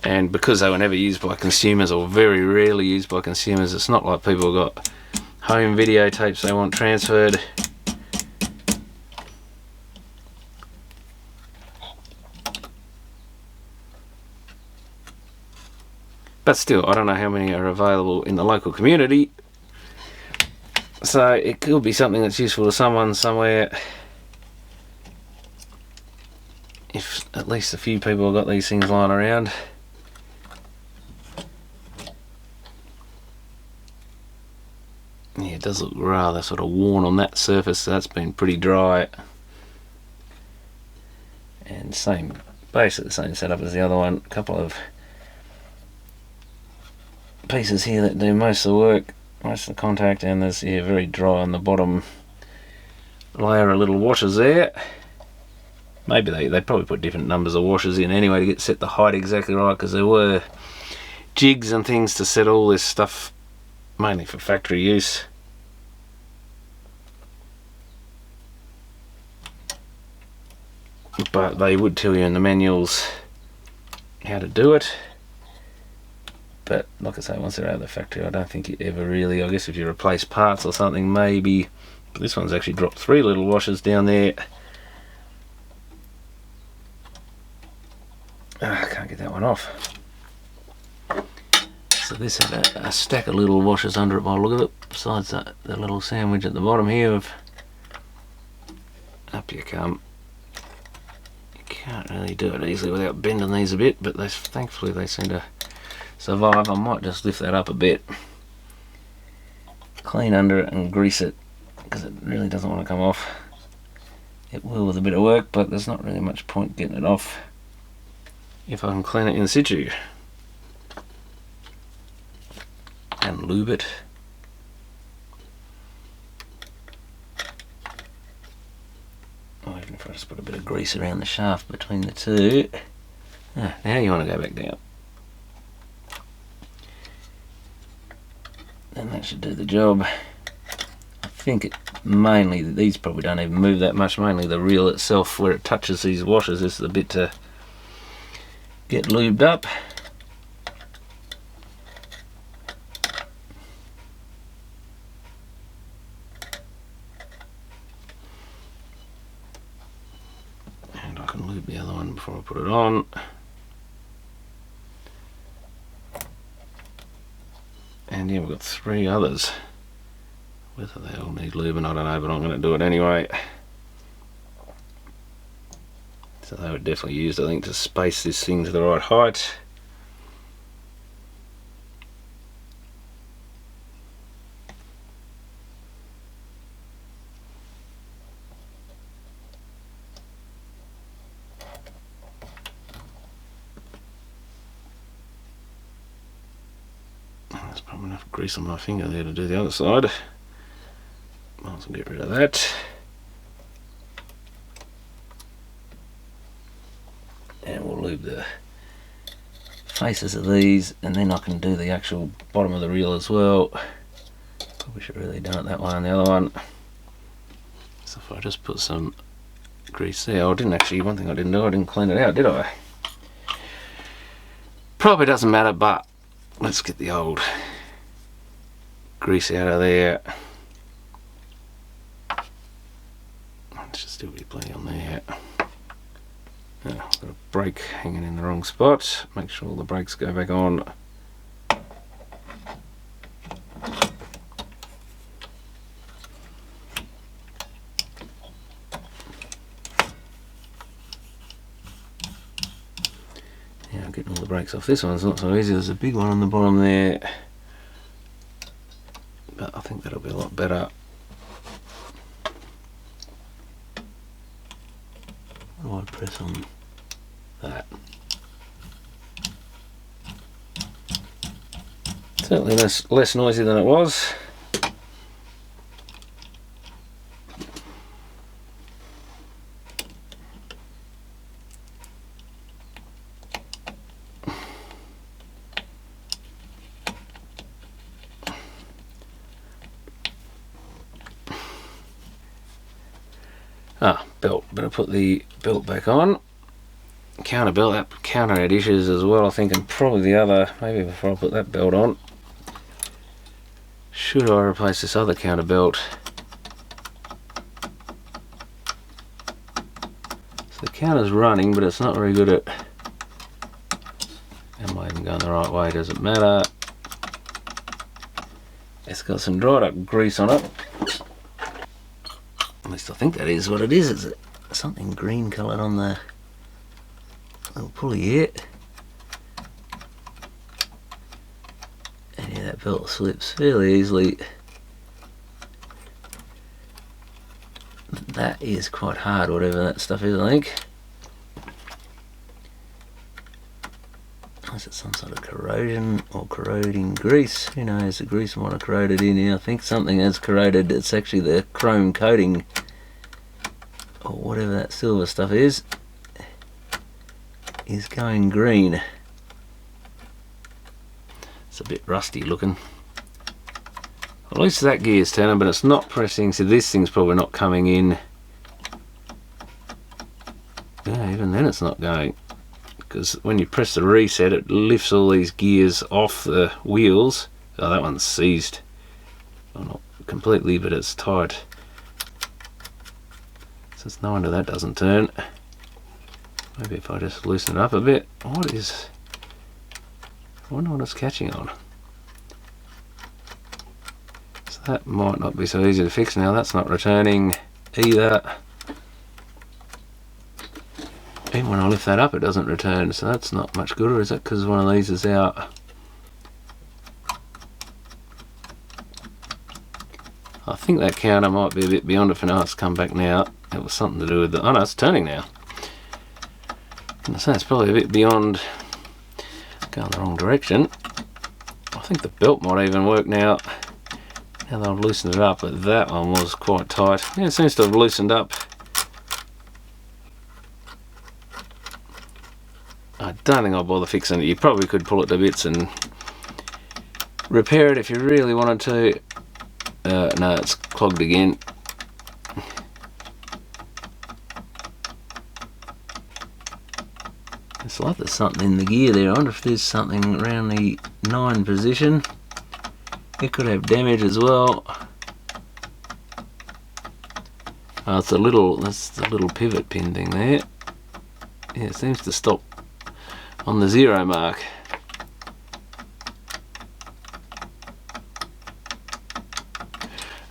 And because they were never used by consumers, or very rarely used by consumers, it's not like people have got home videotapes they want transferred. But still, I don't know how many are available in the local community, so it could be something that's useful to someone somewhere. if at least a few people have got these things lying around. Yeah, it does look rather sort of worn on that surface, so that's been pretty dry. And same, basically the same setup as the other one. A couple of pieces here that do most of the work, most of the contact, and there's, yeah, very dry on the bottom layer of little washers there. Maybe they probably put different numbers of washers in anyway to get set the height exactly right, because there were jigs and things to set all this stuff, mainly for factory use. But they would tell you in the manuals how to do it. But like I say, once they're out of the factory, I don't think you ever really, I guess if you replace parts or something maybe, but this one's actually dropped 3 little washers down there. I can't get that one off. So this had a stack of little washers under it by the look of it, besides the little sandwich at the bottom here of, up you come. You can't really do it easily without bending these a bit, but thankfully they seem to survive. I might just lift that up a bit, clean under it and grease it, because it really doesn't want to come off. It will with a bit of work, but there's not really much point getting it off if I can clean it in situ and lube it. Or even if I just put a bit of grease around the shaft between the two. Now you want to go back down. And that should do the job. I think it mainly, these probably don't even move that much, mainly the reel itself where it touches these washers is the bit to get lubed up. And I can lube the other one before I put it on. And yeah, we've got 3 others. Whether they all need lubing, I don't know, but I'm going to do it anyway. So they were definitely used, I think, to space this thing to the right height. There's probably enough grease on my finger there to do the other side. Might as well get rid of that. And we'll lube the faces of these, and then I can do the actual bottom of the reel as well. Probably should have really done it that way on the other one. So if I just put some grease there, I didn't actually, one thing I didn't do, I didn't clean it out, did I? Probably doesn't matter, but let's get the old grease out of there. There should still be plenty on there. I've got a brake hanging in the wrong spot. Make sure all the brakes go back on. Yeah, getting all the brakes off this one's not so easy. There's a big one on the bottom there, but I think that'll be a lot better. What do I press on that? Certainly less noisy than it was. Belt. Better put the belt back on. Counter belt, that counter had issues as well, I think, and probably the other, maybe before I put that belt on. Should I replace this other counter belt? So the counter's running, but it's not very good at, am I even going the right way? Doesn't matter. It's got some dried up grease on it. At least I think that is what it is. It's something green coloured on the little pulley here. And yeah, that belt slips fairly easily. That is quite hard, whatever that stuff is, I think. Is it some sort of corrosion or corroding grease? Who knows, the grease might have corroded in here. I think something has corroded. It's actually the chrome coating or whatever that silver stuff is going green. It's a bit rusty looking. At least that gear's turning, but it's not pressing, so this thing's probably not coming in. Yeah, even then it's not going. Because when you press the reset, it lifts all these gears off the wheels. Oh, that one's seized. Well, not completely, but it's tight. So it's no wonder that doesn't turn. Maybe if I just loosen it up a bit. What is... I wonder what it's catching on. So that might not be so easy to fix now. That's not returning either. Even when I lift that up, it doesn't return, so that's not much good. Or is it because one of these is out? I think that counter might be a bit beyond it for now. It's come back now. It was something to do with the... Oh no, it's turning now. I say it's probably a bit beyond going the wrong direction. I think the belt might even work now. Now that I've loosened it up, but that one was quite tight. Yeah, it seems to have loosened up. I don't think I'll bother fixing it. You probably could pull it to bits and repair it if you really wanted to. No, it's clogged again. It's like there's something in the gear there. I wonder if there's something around the 9 position. It could have damage as well. Oh, it's a little, that's the little pivot pin thing there. Yeah, it seems to stop on the 0 mark.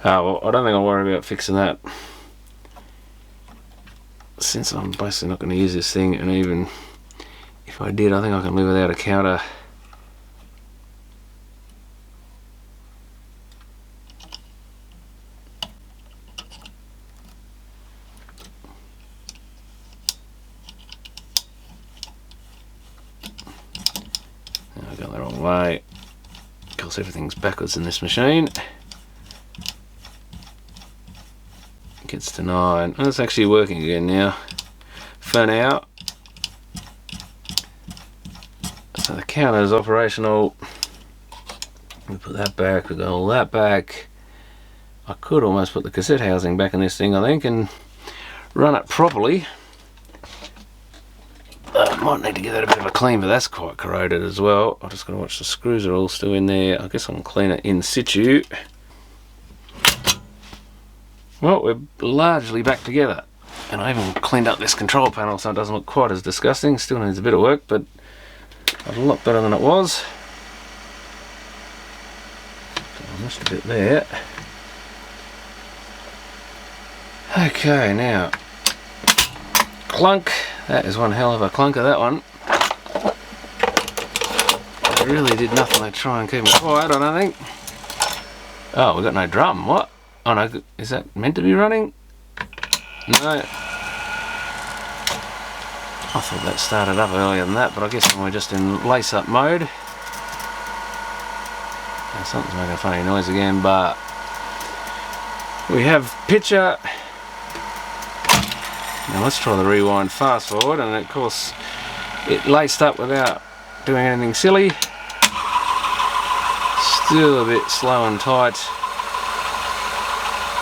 Oh, well, I don't think I'll worry about fixing that, since I'm basically not going to use this thing, and even if I did, I think I can live without a counter. I've gone the wrong way. Of course, everything's backwards in this machine. Gets to 9. And it's actually working again now. For now. So the counter is operational. We put that back, we got all that back. I could almost put the cassette housing back in this thing, I think, and run it properly. Might need to give that a bit of a clean, but that's quite corroded as well. I'm just going to watch the screws are all still in there. I guess I can clean it in situ. Well, we're largely back together. And I even cleaned up this control panel so it doesn't look quite as disgusting. Still needs a bit of work, but a lot better than it was. I missed a bit there. Okay, now clunk. That is one hell of a clunker, that one. I really did nothing to try and keep it quiet, I don't think. Oh, we got no drum. What? Oh no, is that meant to be running? No. I thought that started up earlier than that, but I guess we're just in lace-up mode. Now something's making a funny noise again, but we have picture. Now let's try the rewind fast forward, and of course it laced up without doing anything silly. Still a bit slow and tight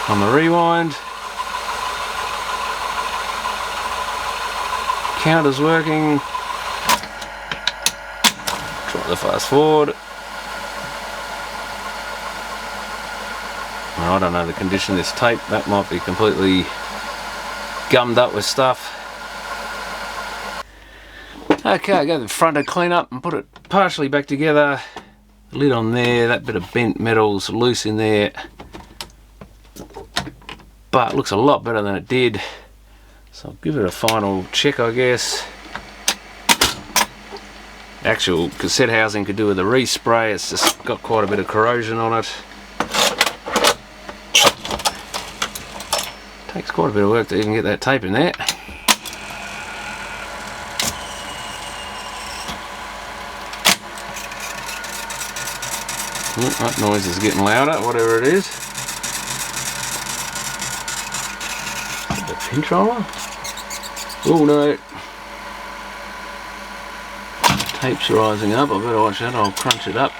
on the rewind. Counter's working. Try the fast forward. I don't know the condition of this tape. That might be completely gummed up with stuff. Okay, I got the front to clean up and put it partially back together. Lid on there, that bit of bent metal's loose in there. But it looks a lot better than it did. So I'll give it a final check, I guess. actual cassette housing could do with a respray. It's just got quite a bit of corrosion on it. Takes quite a bit of work to even get that tape in there. Oh, that noise is getting louder, whatever it is. The pinch roller? Oh no. Tape's rising up, I better watch that, I'll crunch it up.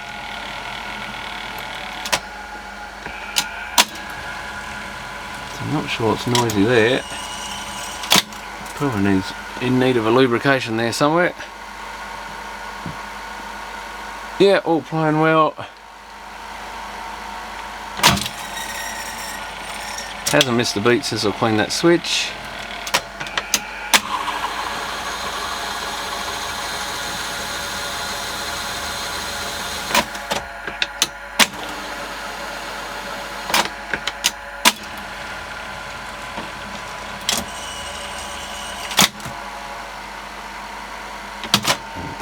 I'm not sure it's noisy there. Probably needs in need of a lubrication there somewhere. Yeah, all playing well. Hasn't missed a beat since I've cleaned that switch.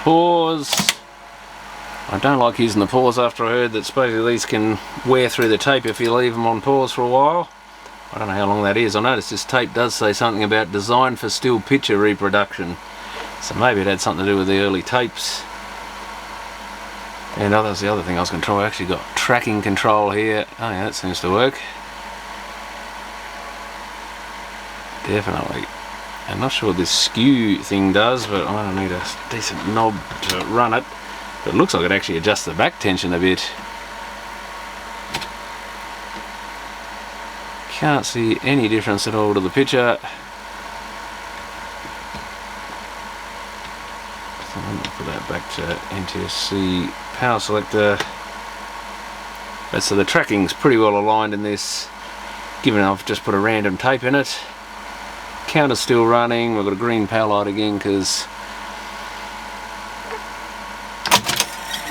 Pause. I don't like using the pause after I heard that supposedly these can wear through the tape if you leave them on pause for a while. I don't know how long that is. I noticed this tape does say something about designed for still picture reproduction. So maybe it had something to do with the early tapes. And that was the other thing I was going to try. I actually got tracking control here. Oh yeah, that seems to work. Definitely. I'm not sure what this skew thing does, but I don't need a decent knob to run it. But it looks like it actually adjusts the back tension a bit. Can't see any difference at all to the picture. So I'm going to put that back to NTSC power selector. But so the tracking's pretty well aligned in this, given I've just put a random tape in it. Counter's still running. We've got a green power light again because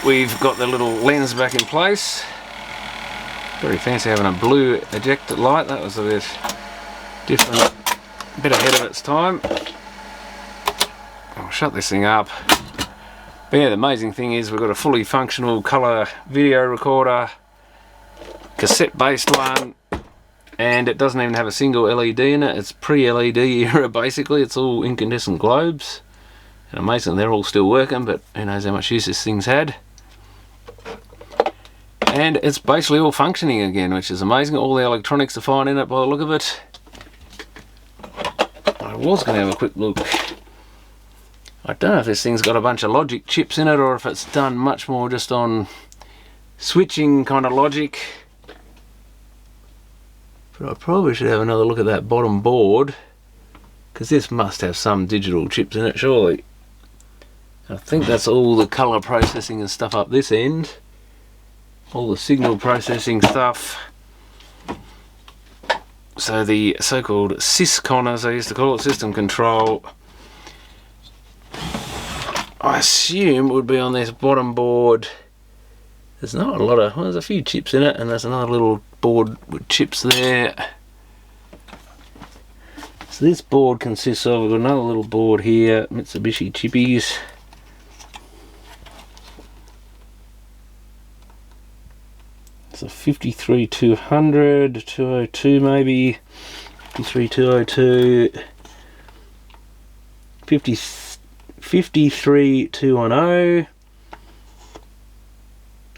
we've got the little lens back in place. Very fancy having a blue ejector light. That was a bit different, a bit ahead of its time. I'll shut this thing up. But yeah, the amazing thing is we've got a fully functional colour video recorder, cassette based one, and it doesn't even have a single LED in it. It's pre-LED era basically. It's all incandescent globes. And amazingly they're all still working, but who knows how much use this thing's had. And it's basically all functioning again, which is amazing. All the electronics are fine in it by the look of it. I was going to have a quick look. I don't know if this thing's got a bunch of logic chips in it or if it's done much more just on switching kind of logic. But I probably should have another look at that bottom board, because this must have some digital chips in it, surely. I think that's all the colour processing and stuff up this end. All the signal processing stuff. So the so-called syscon, as I used to call it, system control, I assume would be on this bottom board. There's not a lot of, well, there's a few chips in it, and there's another little board with chips there. So this board consists of, we've got another little board here, Mitsubishi chippies. It's a 53200, 202 maybe, 53202, 53210,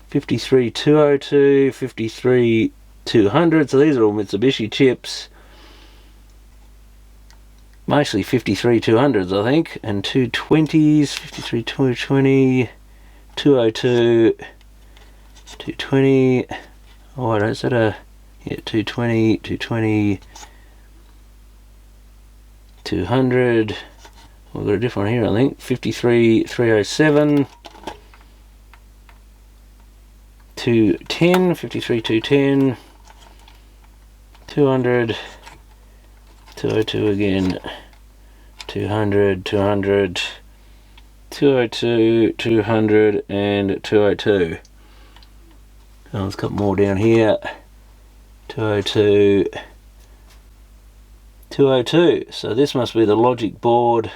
53202, 53200, so these are all Mitsubishi chips. Mostly 53200s I think, and 220s, 53220, 202, 220, oh wait, is that a, yeah, 220, 220, 200, we've got a different one here I think, 53307, 210, 53210, 200, 202 again, 200, 200, 202, 200 and 202. Oh, there's a couple more down here. 202, 202. So this must be the logic board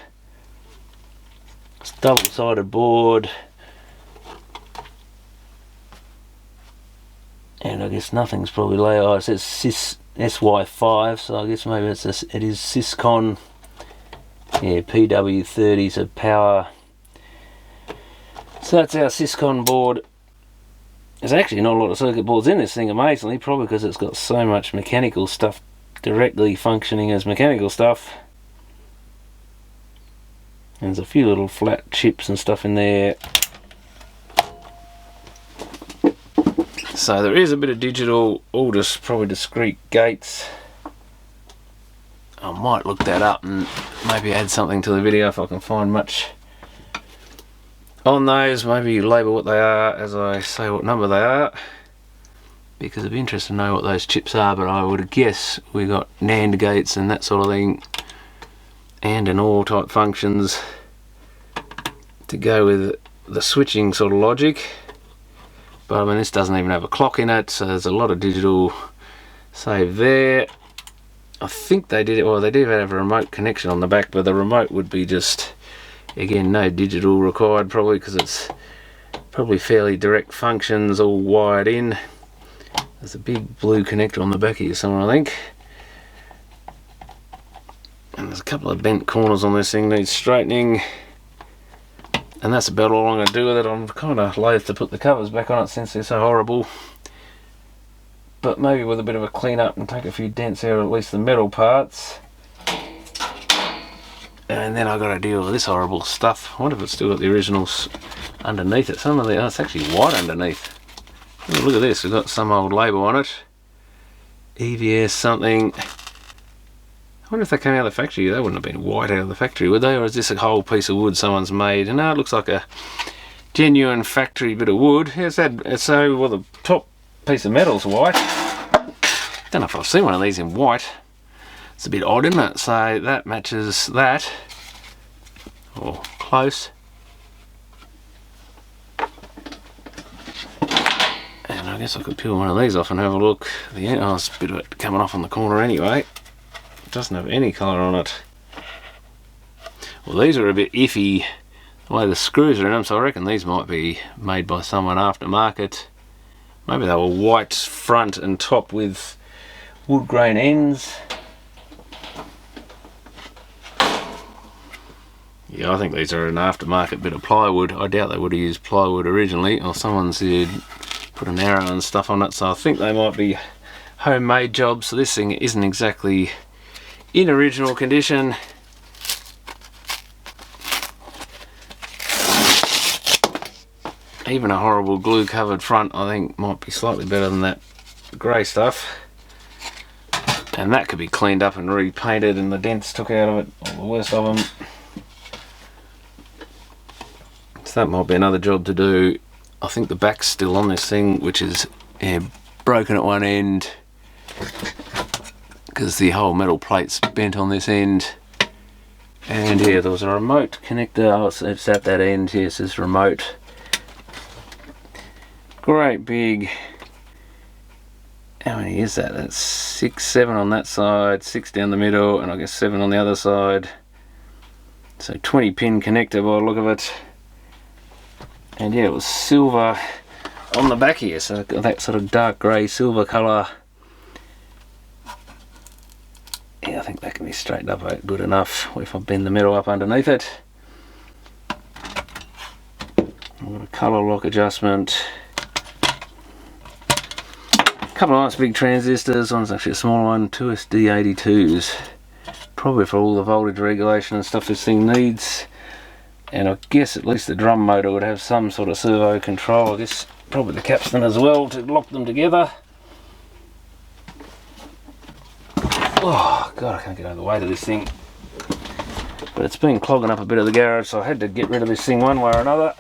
It's double-sided board. And I guess nothing's probably laid. Oh, it says SY5, so I guess maybe it is Syscon. Yeah, PW30, so power. So that's our Syscon board. There's actually not a lot of circuit boards in this thing, amazingly, probably because it's got so much mechanical stuff directly functioning as mechanical stuff. And there's a few little flat chips and stuff in there. So there is a bit of digital, all just probably discrete gates. I might look that up and maybe add something to the video if I can find much on those. Maybe label what they are as I say what number they are, because it'd be interesting to know what those chips are. But I would guess we got NAND gates and that sort of thing, and an OR type functions to go with the switching sort of logic. But I mean, this doesn't even have a clock in it, so there's a lot of digital saved there. I think they did it, well, they do have a remote connection on the back, but the remote would be just, again, no digital required probably, because it's probably fairly direct functions all wired in. There's a big blue connector on the back here somewhere, I think. And there's a couple of bent corners on this thing, needs straightening. And that's about all I'm going to do with it. I'm kind of loath to put the covers back on it since they're so horrible. But maybe with a bit of a clean up and take a few dents out, at least the metal parts. And then I've got to deal with this horrible stuff. I wonder if it's still got the originals underneath it. Some of the, oh, it's actually white underneath. Oh, look at this, we've got some old label on it. EVS something. I wonder if they came out of the factory. They wouldn't have been white out of the factory, would they? Or is this a whole piece of wood someone's made? And no, it looks like a genuine factory bit of wood. It's so, well, the top piece of metal's white. Don't know if I've seen one of these in white. It's a bit odd, isn't it? So that matches that, or close. And I guess I could peel one of these off and have a look. Oh, there's a bit of it coming off on the corner anyway. It doesn't have any colour on it. Well, these are a bit iffy the way the screws are in them, so I reckon these might be made by someone aftermarket. Maybe they were white front and top with wood grain ends. Yeah, I think these are an aftermarket bit of plywood. I doubt they would have used plywood originally, or someone's put an arrow and stuff on it, so I think they might be homemade jobs. So this thing isn't exactly in original condition. Even a horrible glue covered front I think might be slightly better than that grey stuff. And that could be cleaned up and repainted and the dents took out of it, or the worst of them. So that might be another job to do. I think the back's still on this thing, which is broken at one end because the whole metal plate's bent on this end. And yeah, there was a remote connector. Oh, it's at that end. Yes, this remote. Great big, how many is that? That's 6, 7 on that side, 6 down the middle, and I guess 7 on the other side. So 20 pin connector by the look of it. And yeah, it was silver on the back here, so that sort of dark grey silver colour. Yeah, I think that can be straightened up good enough if I bend the metal up underneath it. I've got a colour lock adjustment. Couple of nice big transistors. One's actually a small one, 2 SD82s, probably for all the voltage regulation and stuff this thing needs. And I guess at least the drum motor would have some sort of servo control. I guess probably the capstan as well to lock them together. Oh god, I can't get over the weight of this thing. But it's been clogging up a bit of the garage, so I had to get rid of this thing one way or another.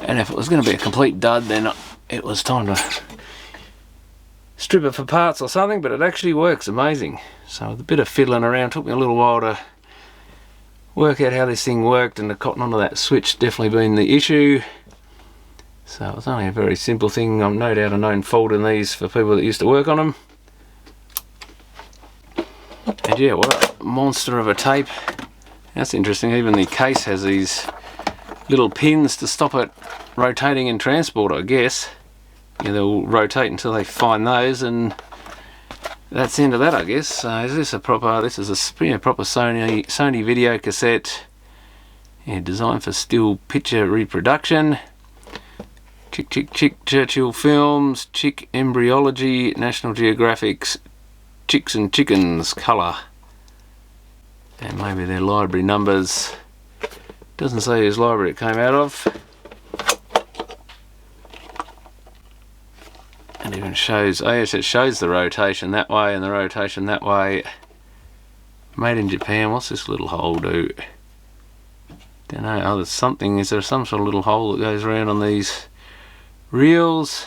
And if it was going to be a complete dud, then it was time to strip it for parts or something, but it actually works amazing. So with a bit of fiddling around, took me a little while to work out how this thing worked, and the cotton onto that switch definitely been the issue. So it was only a very simple thing. I'm no doubt a known fault in these for people that used to work on them. And yeah, what a monster of a tape. That's interesting. Even the case has these little pins to stop it rotating in transport, I guess. Yeah, they'll rotate until they find those, and that's the end of that, I guess. So is this a proper? This is a proper Sony video cassette. Yeah, designed for still picture reproduction. Chick, Churchill Films, Chick Embryology, National Geographic's Chicks and Chickens, colour. And maybe their library numbers. Doesn't say whose library it came out of. And even shows, oh yes, it shows the rotation that way and the rotation that way. Made in Japan. What's this little hole do? Don't know. Oh, there's something. Is there some sort of little hole that goes around on these reels?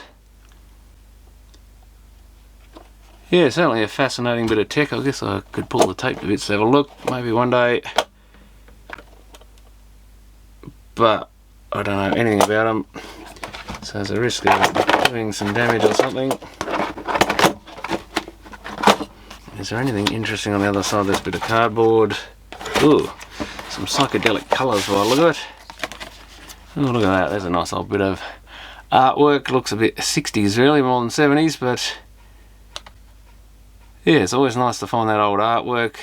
Yeah, certainly a fascinating bit of tech. I guess I could pull the tape to bits to have a look, maybe one day. But I don't know anything about them, so there's a risk of doing some damage or something. Is there anything interesting on the other side of this bit of cardboard? Ooh, some psychedelic colours while I look at it. Oh, look at that, there's a nice old bit of artwork. Looks a bit 60s really, more than 70s, but yeah, it's always nice to find that old artwork.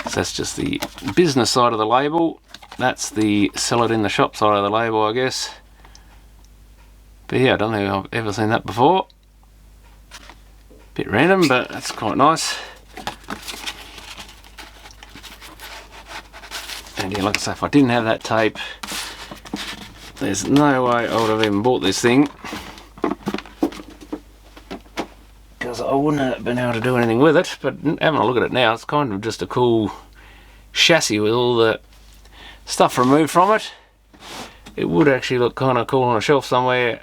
So that's just the business side of the label. That's the sell it in the shop side of the label, I guess. But yeah, I don't think I've ever seen that before. Bit random, but that's quite nice. And yeah, like I say, if I didn't have that tape, there's no way I would have even bought this thing, because I wouldn't have been able to do anything with it. But having a look at it now, it's kind of just a cool chassis with all the stuff removed from it. It would actually look kind of cool on a shelf somewhere,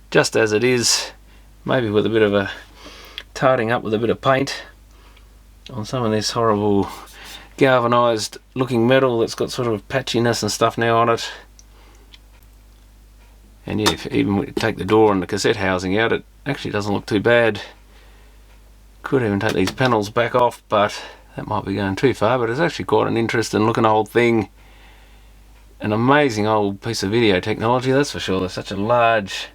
just as it is, maybe with a bit of a tarting up with a bit of paint on some of this horrible galvanised looking metal that's got sort of patchiness and stuff now on it. And yeah, if even when you take the door and the cassette housing out, it actually doesn't look too bad. Could even take these panels back off, but that might be going too far. But it's actually quite an interesting looking old thing. An amazing old piece of video technology, that's for sure. There's such a large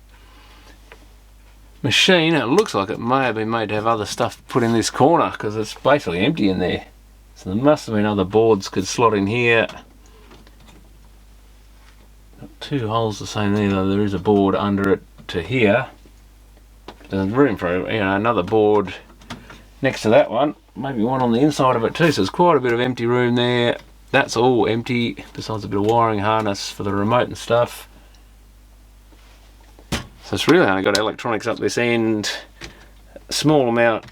machine. It looks like it may have been made to have other stuff put in this corner, because it's basically empty in there. So there must have been other boards could slot in here. Got two holes the same there, though. There is a board under it to here. There's room for another board next to that one. Maybe one on the inside of it too. So there's quite a bit of empty room there. That's all empty, besides a bit of wiring harness for the remote and stuff. So it's really only got electronics up this end. A small amount,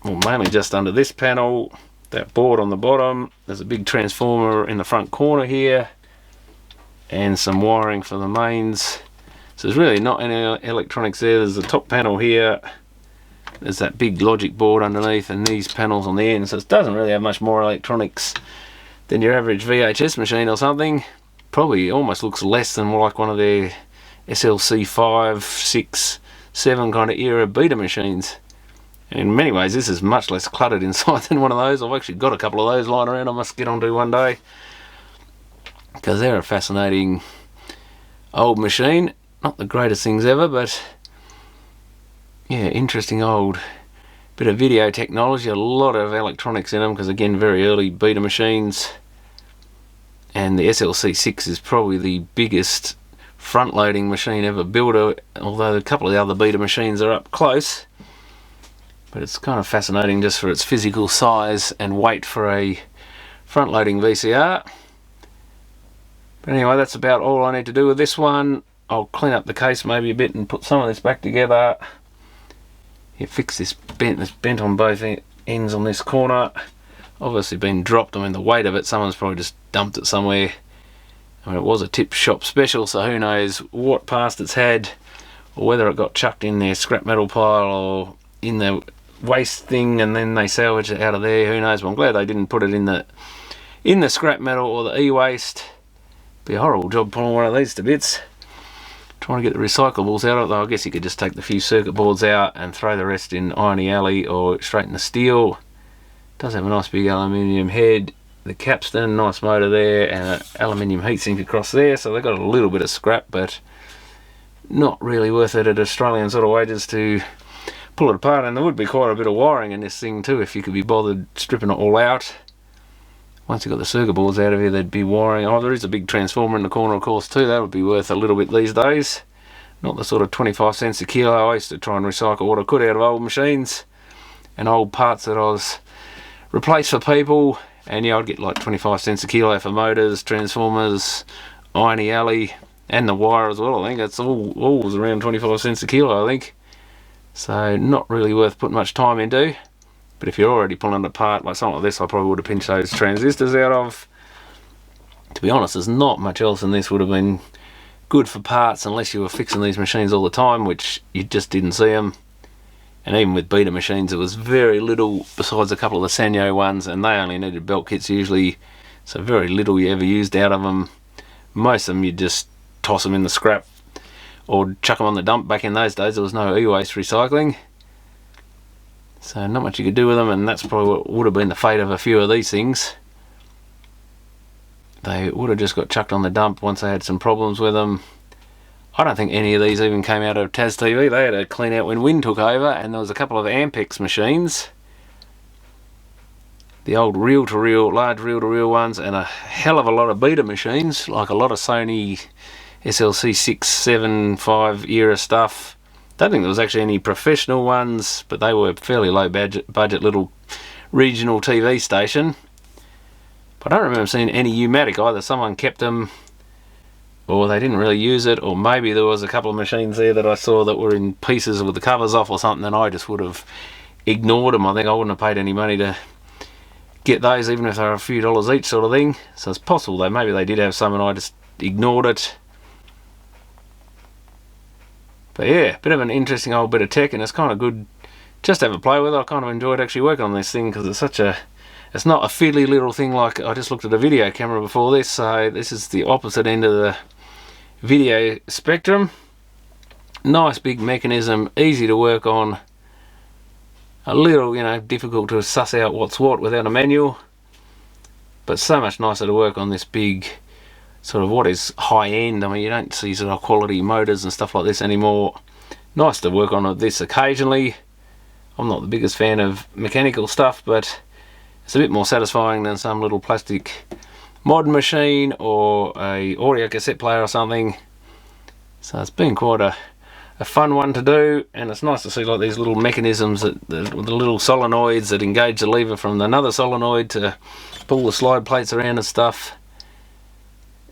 well, mainly just under this panel. That board on the bottom. There's a big transformer in the front corner here, and some wiring for the mains. So there's really not any electronics there. There's the top panel here. There's that big logic board underneath, and these panels on the end. So it doesn't really have much more electronics than your average VHS machine or something. Probably almost looks less than like one of their SLC 5, 6, 7 kind of era beta machines. In many ways, this is much less cluttered inside than one of those. I've actually got a couple of those lying around I must get onto one day, because they're a fascinating old machine. Not the greatest things ever, but yeah, interesting old bit of video technology. A lot of electronics in them, because again, very early beta machines. And the SLC 6 is probably the biggest front-loading machine ever built, although a couple of the other beta machines are up close. But it's kind of fascinating just for its physical size and weight for a front-loading VCR. But anyway, that's about all I need to do with this one. I'll clean up the case maybe a bit and put some of this back together. Yeah, fix this bent. It's bent on both ends on this corner. Obviously been dropped. I mean, the weight of it, someone's probably just dumped it somewhere. I mean, it was a tip shop special, so who knows what past it's had, or whether it got chucked in their scrap metal pile or in the waste thing and then they salvaged it out of there. Who knows? But I'm glad they didn't put it in the scrap metal or the e-waste. Be a horrible job pulling one of these to bits. Trying to get the recyclables out of it, though. I guess you could just take the few circuit boards out and throw the rest in Irony Alley or straight in the steel. Does have a nice big aluminium head, the capstan, nice motor there, and an aluminium heatsink across there, so they've got a little bit of scrap, but not really worth it at Australian sort of wages to pull it apart. And there would be quite a bit of wiring in this thing too if you could be bothered stripping it all out. Once you got the circuit boards out of here, there'd be wiring. Oh, there is a big transformer in the corner, of course, too. That would be worth a little bit these days. Not the sort of 25 cents a kilo. I used to try and recycle what I could out of old machines and old parts that I was replaced for people. And yeah, I'd get like 25 cents a kilo for motors, transformers, irony alley, and the wire as well. I think that's all was around 25 cents a kilo, I think. So not really worth putting much time into. But if you're already pulling it apart like something like this, I probably would have pinched those transistors out of. To be honest, there's not much else in this would have been good for parts unless you were fixing these machines all the time, which you just didn't see them. And even with beta machines, there was very little besides a couple of the Sanyo ones, and they only needed belt kits usually, so very little you ever used out of them. Most of them you just toss them in the scrap or chuck them on the dump. Back in those days there was no e-waste recycling, so not much you could do with them, and that's probably what would have been the fate of a few of these things. They would have just got chucked on the dump once they had some problems with them. I don't think any of these even came out of Tas TV. They had to clean out when Wind took over, and there was a couple of Ampex machines, the old reel-to-reel, large reel-to-reel ones, and a hell of a lot of beta machines, like a lot of Sony SLC 6, 7, 5 era stuff. Don't think there was actually any professional ones, but they were fairly low budget little regional TV station. But I don't remember seeing any U-matic either. Someone kept them, or they didn't really use it, or maybe there was a couple of machines there that I saw that were in pieces with the covers off or something, and I just would have ignored them. I think I wouldn't have paid any money to get those, even if they were a few dollars each sort of thing. So it's possible that maybe they did have some and I just ignored it. But yeah, bit of an interesting old bit of tech, and it's kind of good just to have a play with it. I kind of enjoyed actually working on this thing because it's such a, it's not a fiddly little thing like I just looked at a video camera before this, so this is the opposite end of the video spectrum. Nice big mechanism, easy to work on, a little, you know, difficult to suss out what's what without a manual, but so much nicer to work on this big sort of what is high end. I mean, you don't see sort of quality motors and stuff like this anymore. Nice to work on this occasionally. I'm not the biggest fan of mechanical stuff, but it's a bit more satisfying than some little plastic mod machine or a audio cassette player or something. So it's been quite a fun one to do, and it's nice to see like these little mechanisms, that the little solenoids that engage the lever from another solenoid to pull the slide plates around and stuff.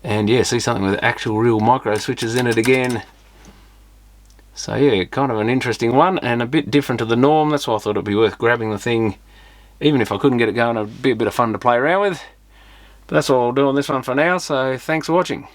And yeah, see something with actual real micro switches in it again. So yeah, kind of an interesting one and a bit different to the norm. That's why I thought it'd be worth grabbing the thing. Even if I couldn't get it going, it'd be a bit of fun to play around with. But that's all I'll do on this one for now, so thanks for watching.